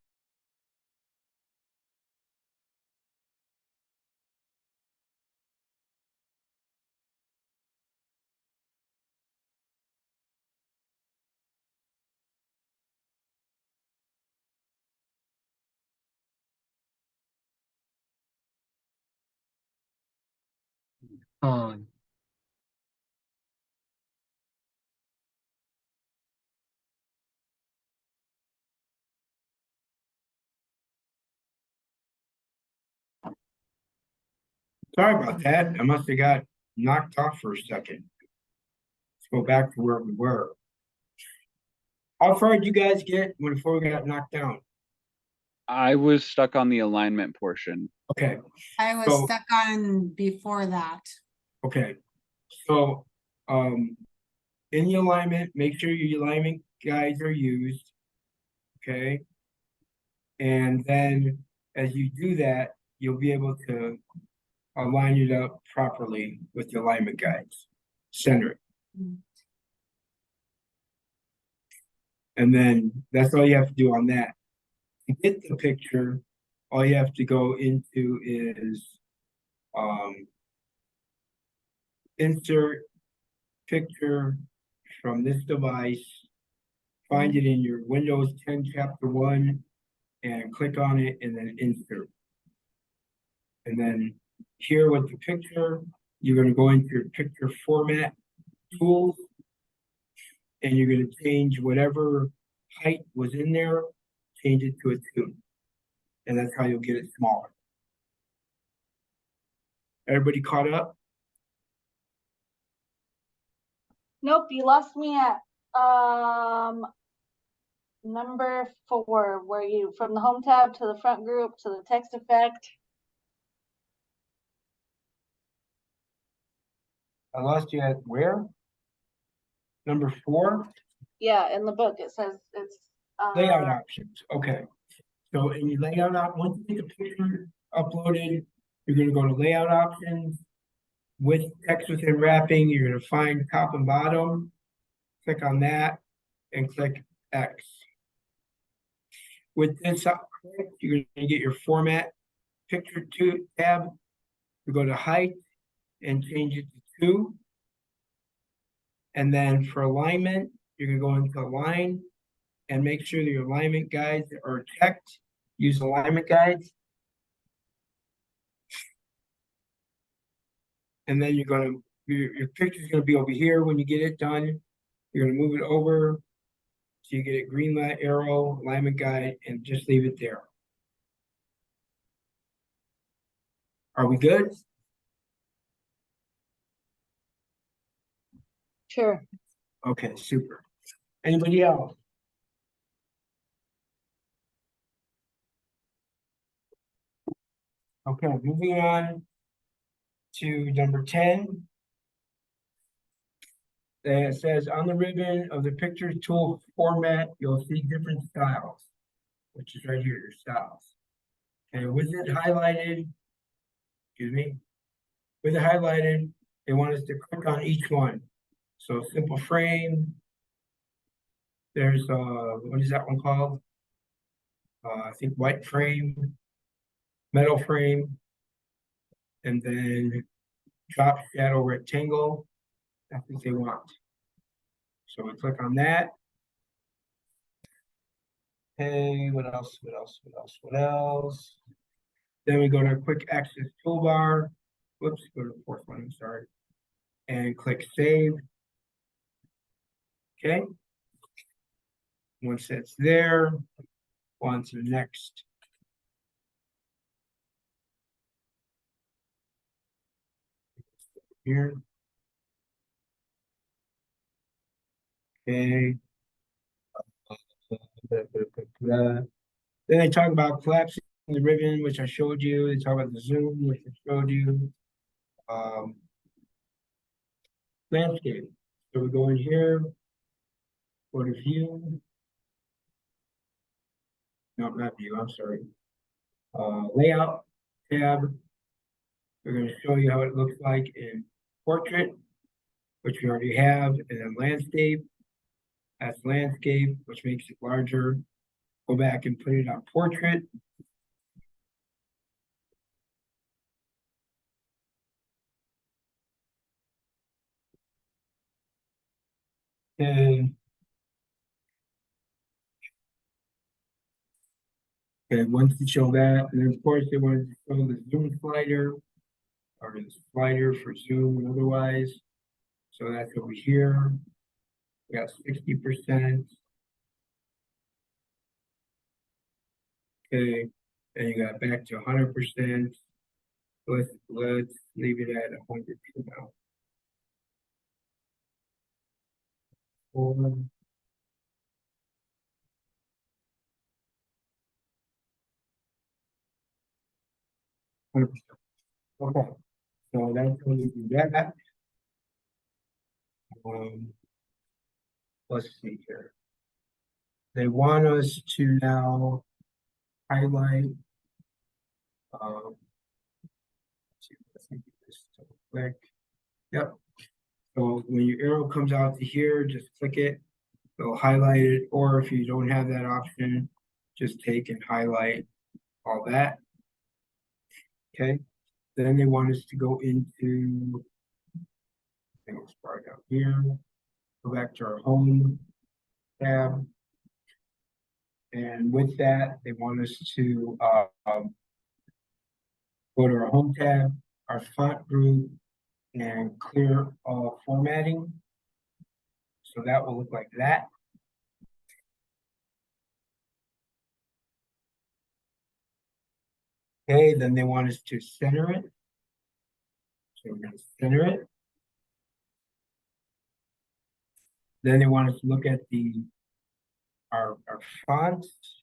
On. Sorry about that. I must have got knocked off for a second. Let's go back to where we were. How far did you guys get before we got knocked down? I was stuck on the alignment portion. Okay. I was So- stuck on before that. Okay, so, in the alignment, make sure your alignment guides are used. Okay. And then as you do that, you'll be able to align it up properly with the alignment guides. Center it. And then that's all you have to do on that. To get the picture, all you have to go into is insert picture from this device, find it in your Windows 10 chapter 1 and click on it and then insert. And then here with the picture, you're going to go into your picture format tools and you're going to change whatever height was in there, change it to a 2. And that's how you'll get it smaller. Everybody caught up? Nope, you lost me at number 4, where you from the home tab to the front group to the text effect. I lost you at where? Number 4? Yeah, in the book it says it's Layout options. Okay. So in your layout once you get the picture uploaded, you're going to go to layout options. With text within wrapping, you're going to find top and bottom. Click on that and click X. With this up, you're going to get your format picture tab. You go to height and change it to 2. And then for alignment, you're gonna go into align and make sure that your alignment guides are checked. Use alignment guides. And then you're gonna, your picture's gonna be over here when you get it done. You're gonna move it over. So you get a green light arrow, alignment guide, and just leave it there. Are we good? Sure. Okay, super. Anybody else? Okay, moving on to number 10. It says on the ribbon of the picture tool format, you'll see different styles, which is right here, your styles. And with it highlighted, excuse me, with it highlighted, they want us to click on each one. So simple frame. There's what is that one called? I think white frame, metal frame, and then drop shadow rectangle. That's what they want. So we click on that. Hey, what else? What else? What else? What else? Then we go to quick access toolbar. Whoops, go to the 4th one, I'm sorry. And click save. Okay. Once it's there, on to the next. Here. Okay. Then they talk about collapsing the ribbon, which I showed you. They talk about the zoom, which I showed you. Landscape. So we go in here, go to view. No, not view, I'm sorry. Layout tab. We're going to show you how it looks like in portrait, which we already have, and then landscape. That's landscape, which makes it larger. Go back and put it on portrait. And okay, once you show that, and then of course they wanted to show the zoom slider or the slider for zoom and otherwise. So that's over here. We got 60%. Okay, and you got back to 100%. Let's leave it at 100 for now. 4. Okay, so that's going to do that. Let's see here. They want us to now highlight. Let's see this quick. Yep. So when your arrow comes out to here, just click it. It'll highlight it, or if you don't have that option, just take and highlight all that. Okay. Then they want us to go into, I think it's right out here. Go back to our home tab. And with that, they want us to go to our home tab, our font group, and clear all formatting. So that will look like that. Okay, then they want us to center it. So we're going to center it. Then they want us to look at our fonts.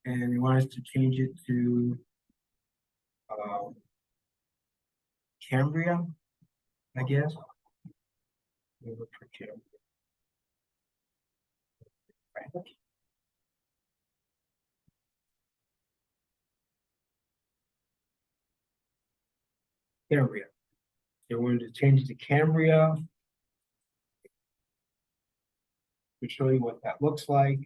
And they want us to change it to Cambria, I guess. We'll look for Cambria. Right. Cambria. They wanted to change to Cambria to show you what that looks like.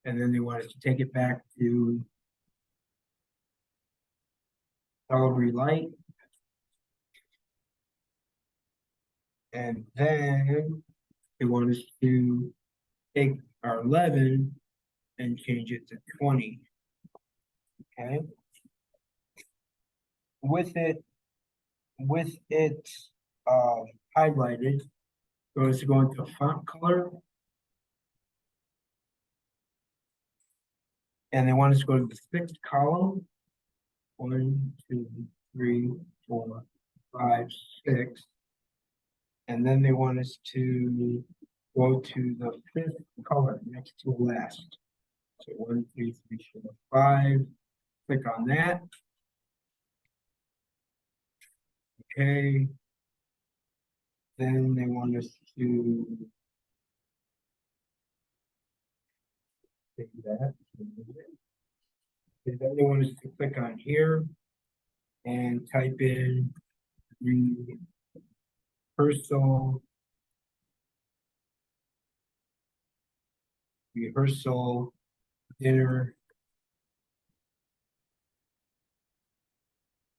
And then they want us to take it back to Calibri Light. And then they want us to take our 11 and change it to 20. Okay. With it highlighted, so it's going to font color. And they want us to go to the sixth column. 1, 2, 3, 4, 5, 6. And then they want us to go to the fifth color next to last. So 1, 2, 3, 4, 5. Click on that. Okay. Then they want us to take that. And then they want us to click on here and type in rehearsal dinner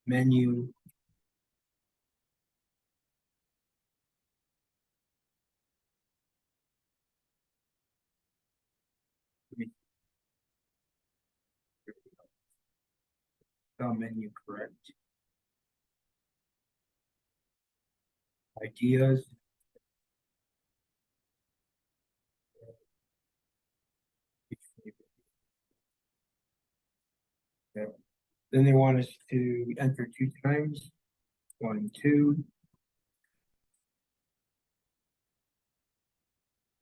menu. Spell menu correct. Ideas. Yeah. Then they want us to enter 2 times. 1, 2.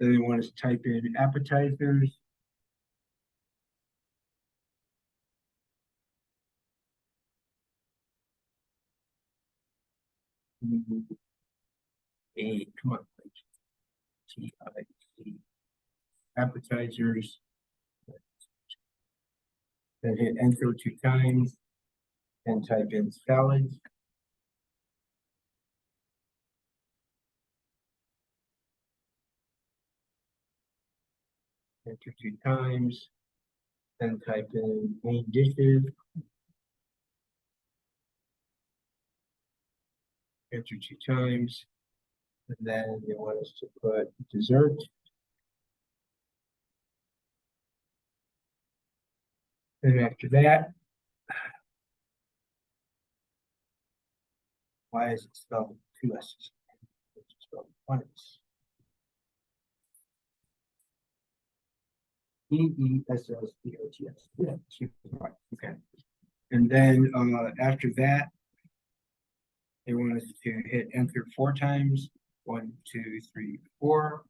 Then they want us to type in appetizers. Come on. T-I-C. Appetizers. Then hit enter 2 times and type in salads. Enter 2 times, then type in main dishes. Enter 2 times, and then they want us to put dessert. And after that, why is it spelled 2 S's? It's spelled 1 S. E-E-S-S-E-O-T-S. Yeah, right. Okay. And then after that, they want us to hit enter 4 times. 1, 2, 3, 4.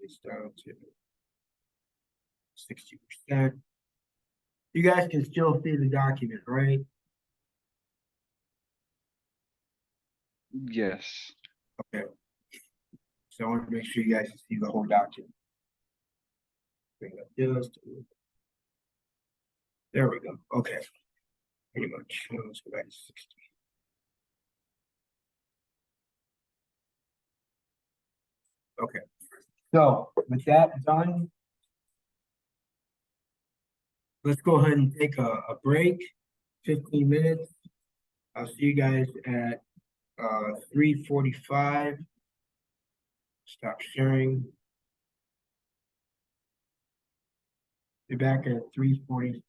It's down to 60%. You guys can still see the document, right? Yes. Okay. So I want to make sure you guys can see the whole document. Bring up just. There we go. Okay. Pretty much. Let's go back to 60. Okay. So with that done, let's go ahead and take a break, 15 minutes. I'll see you guys at 3:45. Stop sharing. Be back at 3:45.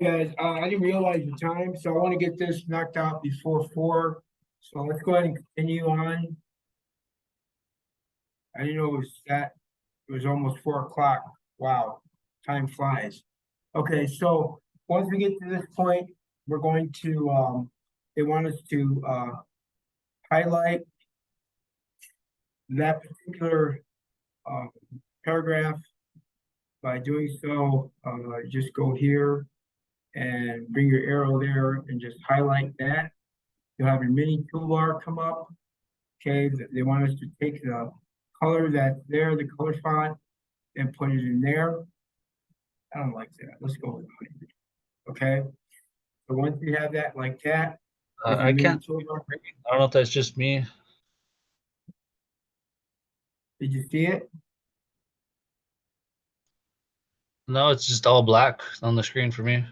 Guys, I didn't realize the time, so I want to get this knocked out before 4. So let's go ahead and continue on. I didn't know it was almost 4 o'clock. Wow, time flies. Okay, so once we get to this point, we're going to they want us to highlight that particular paragraph. By doing so, just go here and bring your arrow there and just highlight that. You'll have your mini toolbar come up. Okay, they want us to take the color that's there, the color font, and put it in there. I don't like that. Let's go with 100. Okay. So once you have that like that, With your I mini can't. toolbar? I don't know if that's just me. Did you see it? No, it's just all black on the screen for me.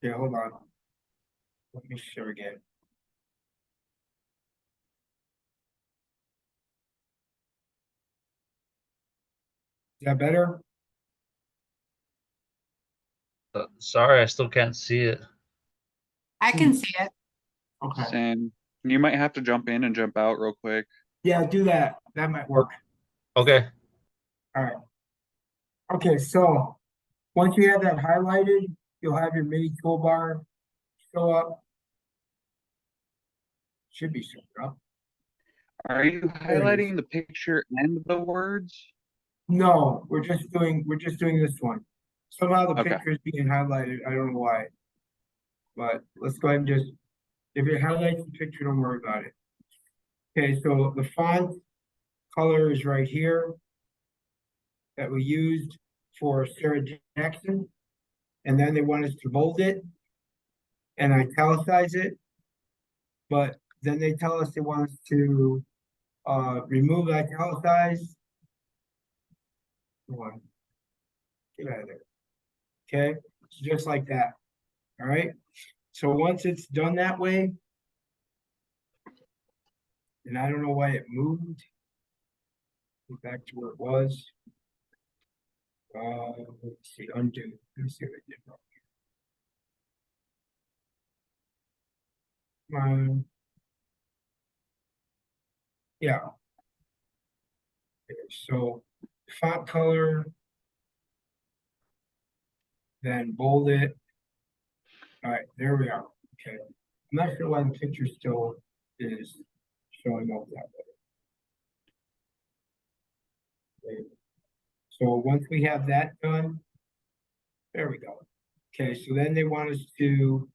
Yeah, hold on. Let me share again. Is that better? Sorry, I still can't see it. I can see it. Okay. Same. You might have to jump in and jump out real quick. Yeah, do that. That might work. Okay. All right. Okay, so once you have that highlighted, you'll have your mini toolbar show up. Should be showing up. Are you There it is. highlighting the picture and the words? No, we're just doing this one. Somehow the Okay. picture is being highlighted. I don't know why. But let's go ahead and just, if it highlights the picture, don't worry about it. Okay, so the font color is right here that we used for Sarah Jackson. And then they want us to bold it and italicize it. But then they tell us they want us to remove italicize. Come on. Get out of there. Okay, it's just like that. All right. So once it's done that way, and I don't know why it moved. Go back to where it was. Let's see, undo. Let me see what I did wrong. Come on. Yeah. Okay, so font color, then bold it. All right, there we are. Okay. I'm not sure why the picture still is showing up that way. Okay. So once we have that done, there we go. Okay, so then they want us to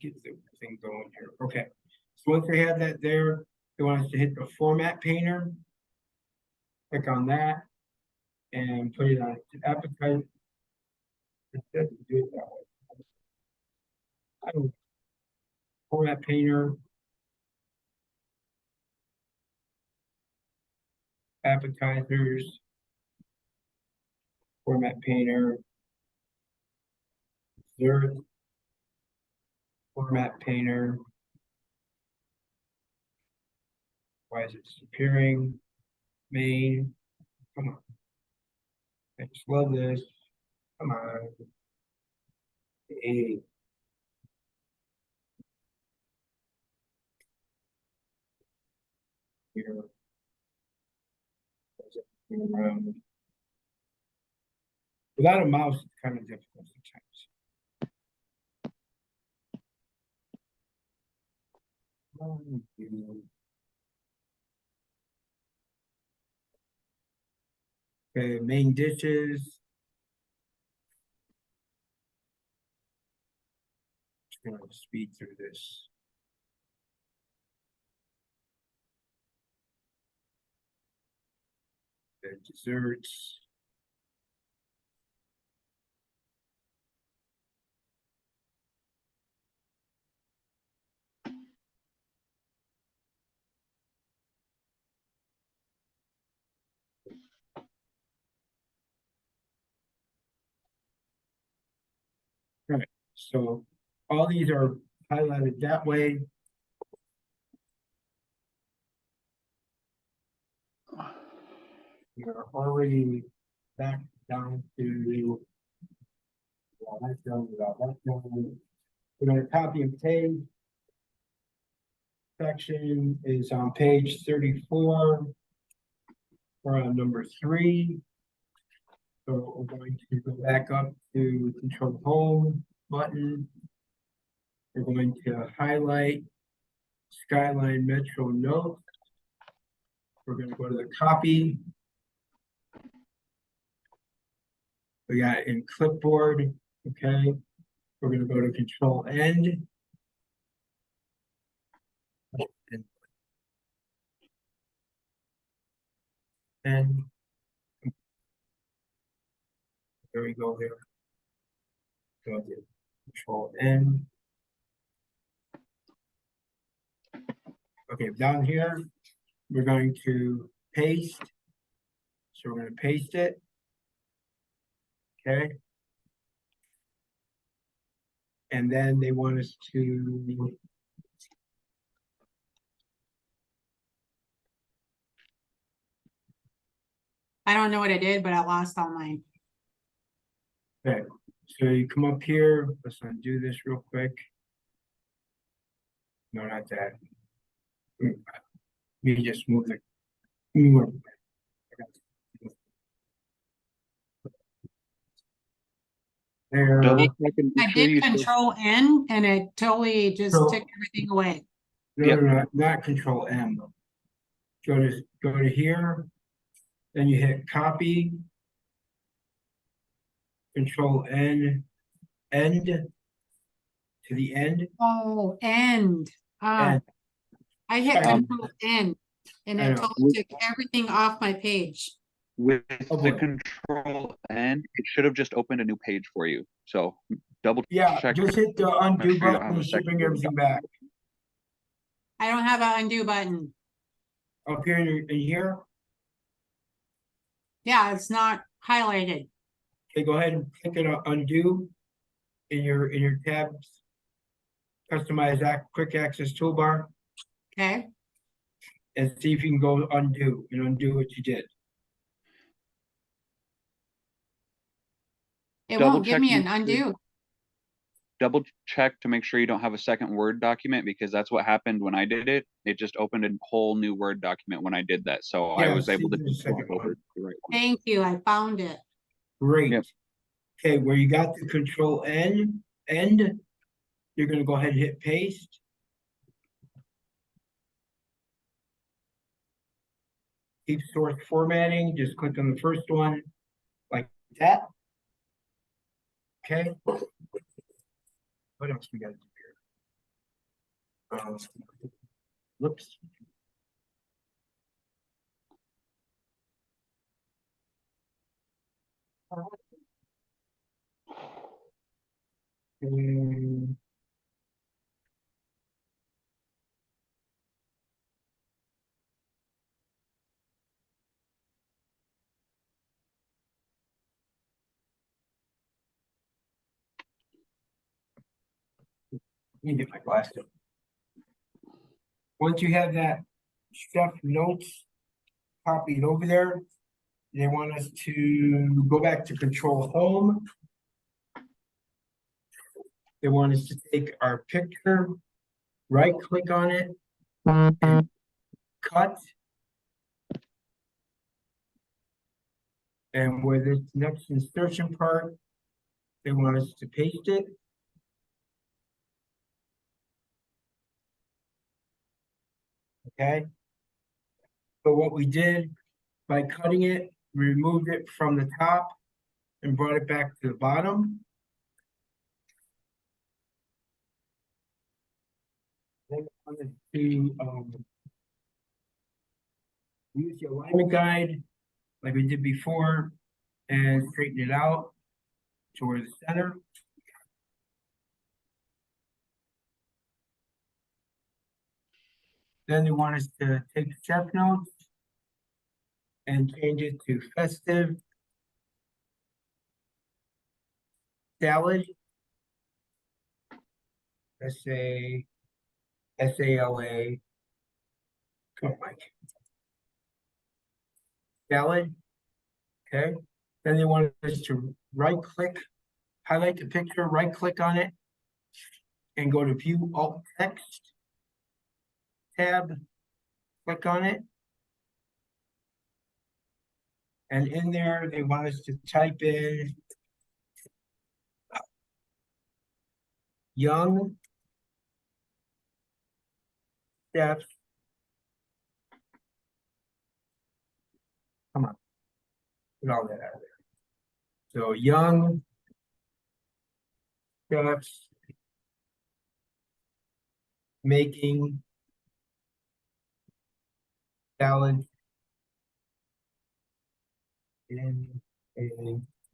get the thing going here. Okay, so once they have that there, they want us to hit the format painter. Click on that and put it on appetite. It doesn't do it that way. I don't format painter. Appetizers. Format painter. Dessert. Format painter. Why is it disappearing? Main. Come on. I just love this. Come on. Hey. Here. Around. Without a mouse, it's kind of difficult sometimes. Okay, main dishes. Just gonna speed through this. The desserts. Right, so all these are highlighted that way. We're already back down to all that's done, all that's done. We're gonna copy and paste. Section is on page 34. We're on number 3. So we're going to go back up to Control Home button. We're going to highlight Skyline Metro Note. We're going to go to the copy. We got it in clipboard. Okay. We're going to go to Control End. And there we go there. Go to Control N. Okay, down here, we're going to paste. So we're gonna paste it. Okay. And then they want us to. I don't know what I did, but I lost all mine. Okay, so you come up here, let's undo this real quick. No, not that. Let me just move the. move it. There. Double check and make I sure did you still- control N and it totally just So- took everything away. No, Yep. no, not control M. Go to here, then you hit copy. Control N, end to the end. Oh, end. Ah, End. I hit Sorry. control N and I it know. totally took everything off my page. With Oh, the boy. control N, it should have just opened a new page for you. So double Yeah, check. just hit the make undo sure you don't button, have a it should second bring Word everything back. I don't have an undo button. Up here in here, Yeah, it's not highlighted. okay, go ahead and click it on undo in your tabs. Customize that quick access toolbar Okay, and see if you can go undo and undo what you did. it Double won't give check me an make sure- undo. Double check to make sure you don't have a second Word document, because that's what happened when I did it. It just opened a whole new Word document when I did that. So I Yeah, was able see to the just swap second over one. to the right one. Thank you, I found it. Great. Yep. Okay, where you got the control N, end, you're gonna go ahead and hit paste. Keep source formatting, just click on the first one like that. Okay. What else we got to do here? Whoops. Um, Let me get my glasses. Once you have that stuff notes copied over there, they want us to go back to control home. They want us to take our picture, right click on it, and cut. And where this next insertion part, they want us to paste it. Okay. So what we did by cutting it, we removed it from the top and brought it back to the bottom. Then I wanted to use the alignment guide like we did before and straighten it out toward the center. Then they want us to take chef notes and change it to festive salad. SALA. Come on, Mike. Salad. Okay. Then they want us to right click, highlight the picture, right click on it, and go to view alt text tab. Click on it. And in there, they want us to type in young chefs. Come on. Get all that out of there. So young chefs making salad in a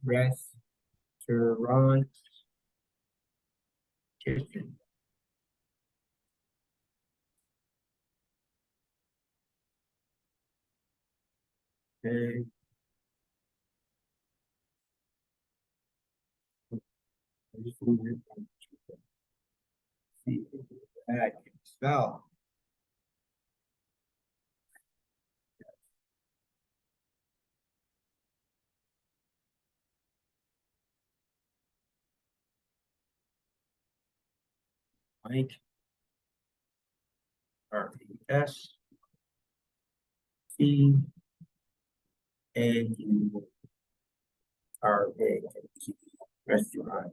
restaurant kitchen. I just lose it. See, I can spell. Mike. R-E-S. T. A-U. R-A. Restaurant.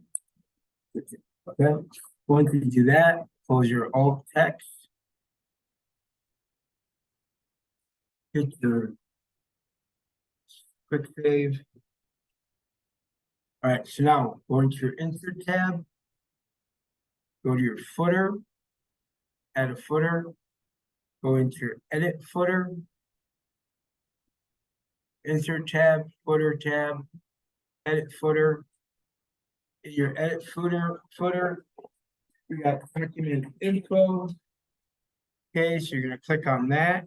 Okay, once you do that, close your alt text. Hit your quick save. All right, so now go into your insert tab. Go to your footer. Add a footer. Go into your edit footer. Insert tab, footer tab, edit footer. In your edit footer, you got document info. Okay, so you're gonna click on that.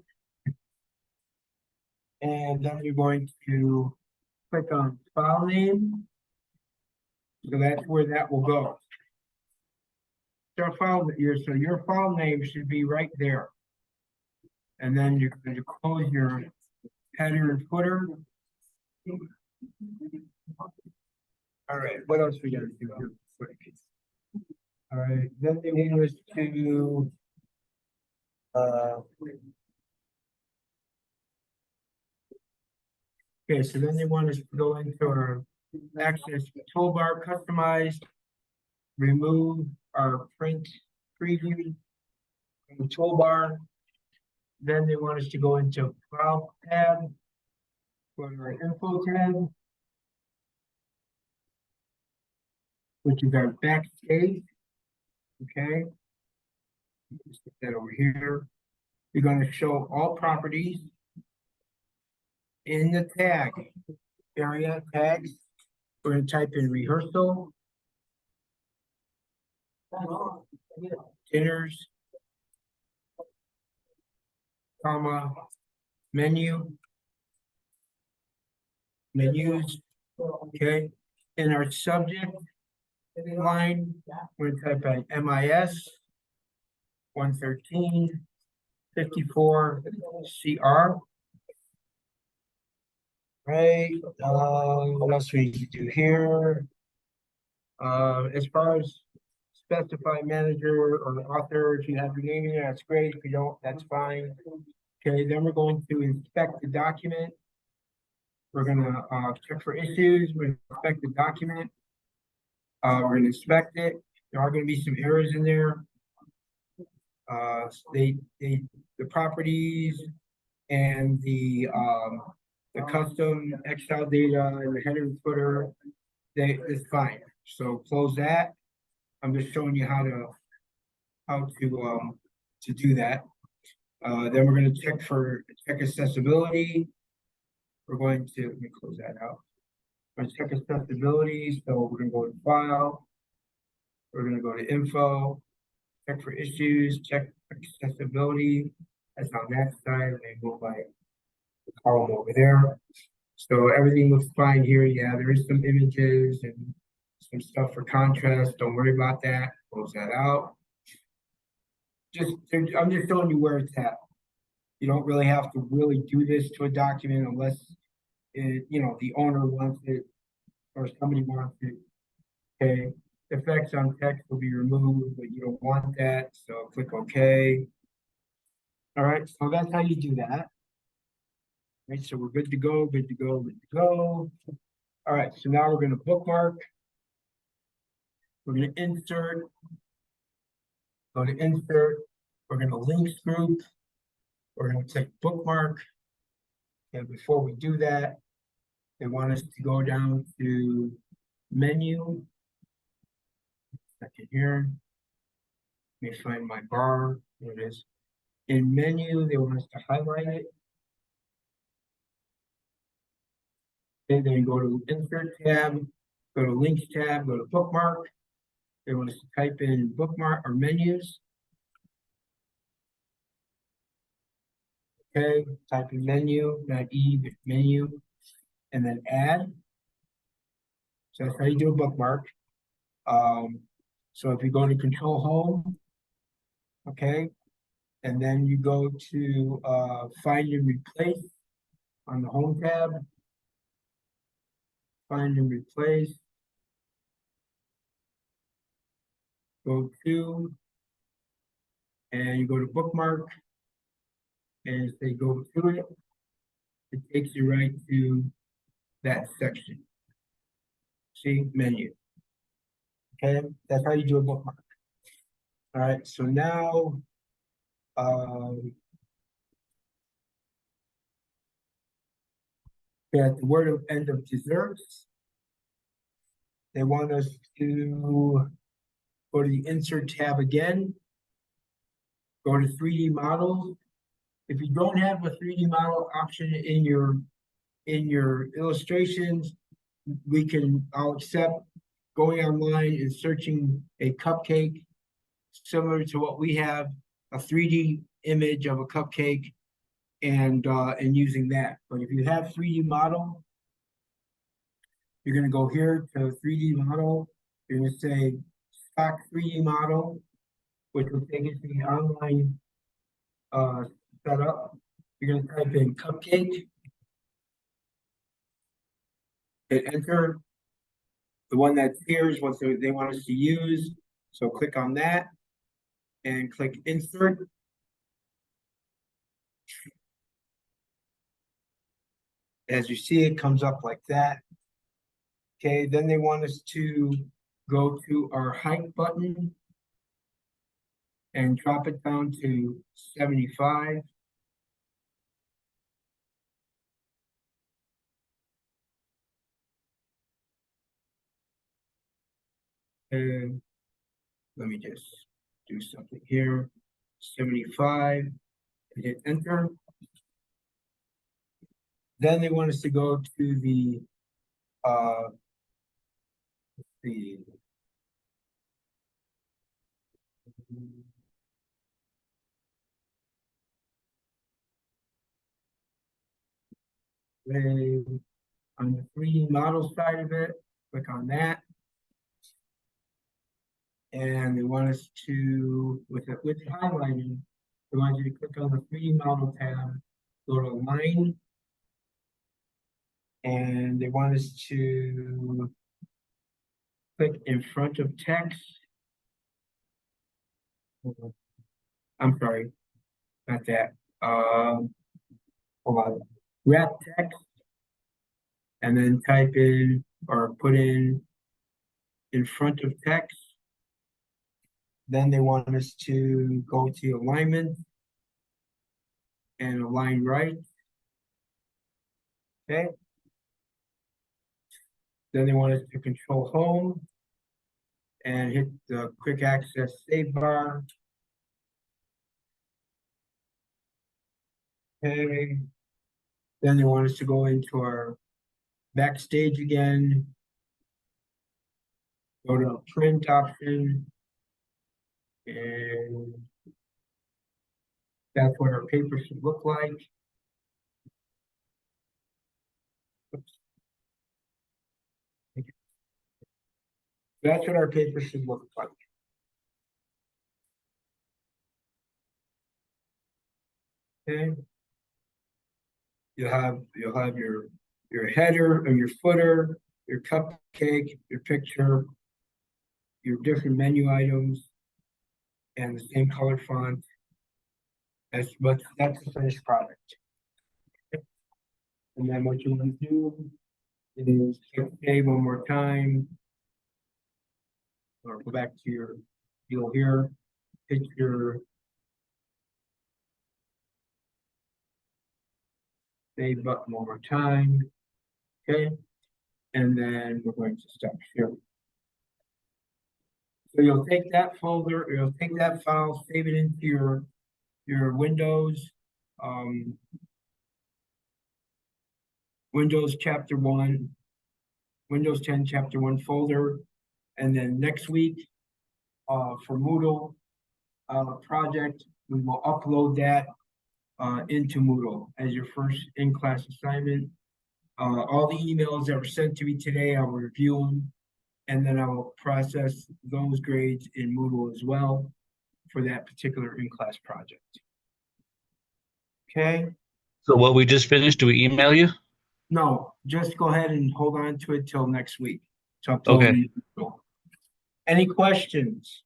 And then you're going to click on file name. So that's where that will go. So your file name should be right there. And then you're going to close your header and footer. All right, what else we gotta do here? All right, then they want us to okay, so then they want us to go into our access toolbar, customize, remove our print preview from the toolbar. Then they want us to go into file tab, go to our info tab, which is our backstage. Okay. Just put that over here. You're going to show all properties in the tag area tags. We're going to type in rehearsal, dinners, comma, menu, menus. Okay. In our subject line, we're going to type in MIS 113 54 CR. Right. What else we need to do here? As far as specify manager or the author, if you have your name in there, that's great. If you don't, that's fine. Okay, then we're going to inspect the document. We're gonna check for issues. We're gonna inspect the document. We're gonna inspect it. There are gonna be some errors in there. The properties and the custom Excel data and the header and footer, it's fine. So close that. I'm just showing you how to do that. Then we're going to check accessibility. We're going to let me close that out. We're going to check accessibility. So we're going to go to file. We're going to go to info. Check for issues. Check accessibility. That's on that side. And then go by the column over there. So everything looks fine here. Yeah, there is some images and some stuff for contrast. Don't worry about that. Close that out. I'm just showing you where it's at. You don't really have to really do this to a document unless the owner wants it or somebody wants it. Okay. Effects on text will be removed, but you don't want that. So click OK. All right, so that's how you do that. Right, so we're good to go, good to go, good to go. All right, so now we're going to bookmark. We're going to insert. Go to insert. We're going to links group. We're going to click bookmark. And before we do that, they want us to go down to menu. Second here. Let me find my bar. There it is. In menu, they want us to highlight it. And then go to insert tab, go to links tab, go to bookmark. They want us to type in bookmark or menus. Okay, type in menu, not E, but menu, and then add. So that's how you do a bookmark. So if you go to Control Home, okay, and then you go to Find and Replace on the Home tab. Find and Replace. Go to, and you go to Bookmark, and say go to it. It takes you right to that section. See, menu. Okay, that's how you do a bookmark. All right, so now, at the word of end of desserts, they want us to go to the Insert tab again. Go to 3D models. If you don't have a 3D model option in your illustrations, I'll accept going online and searching a cupcake similar to what we have, a 3D image of a cupcake, and using that. But if you have 3D model, you're gonna go here to 3D model. You're gonna say stock 3D model, which will take you to the online setup. You're gonna type in cupcake, hit enter. The one that's here is what they want us to use. So click on that and click insert. As you see, it comes up like that. Okay, then they want us to go to our height button and drop it down to 75. And let me just do something here. 75, and hit enter. Then they want us to go to the on the 3D model side of it, click on that. And they want us to, with highlighting, they want you to click on the 3D model tab, go to line, and they want us to click in front of text. I'm sorry, not that. Hold on. Wrap text, and then type in or put in front of text. Then they want us to go to alignment and align right. Okay. Then they want us to Control Home and hit the quick access save bar. Okay. Then they want us to go into our backstage again. Go to print option. And that's what our paper should look like. Oops. That's what our paper should look like. Okay. You'll have your header or your footer, your cupcake, your picture, your different menu items, and the same color font. That's the finished product. And then what you want to do is hit save one more time, or go back to your deal here, hit your save button one more time. Okay, and then we're going to stop sharing. So you'll take that folder, you'll take that file, save it into your Windows, Windows Chapter 1, Windows 10 Chapter 1 folder, and then next week for Moodle project, we will upload that into Moodle as your first in-class assignment. All the emails that were sent to me today, I will review them And then I'll process those grades in Moodle as well for that particular in-class project. Okay, So what we just finished, do we email you? no, just go ahead and hold on to it till next week. It's up to Okay. you. Any questions?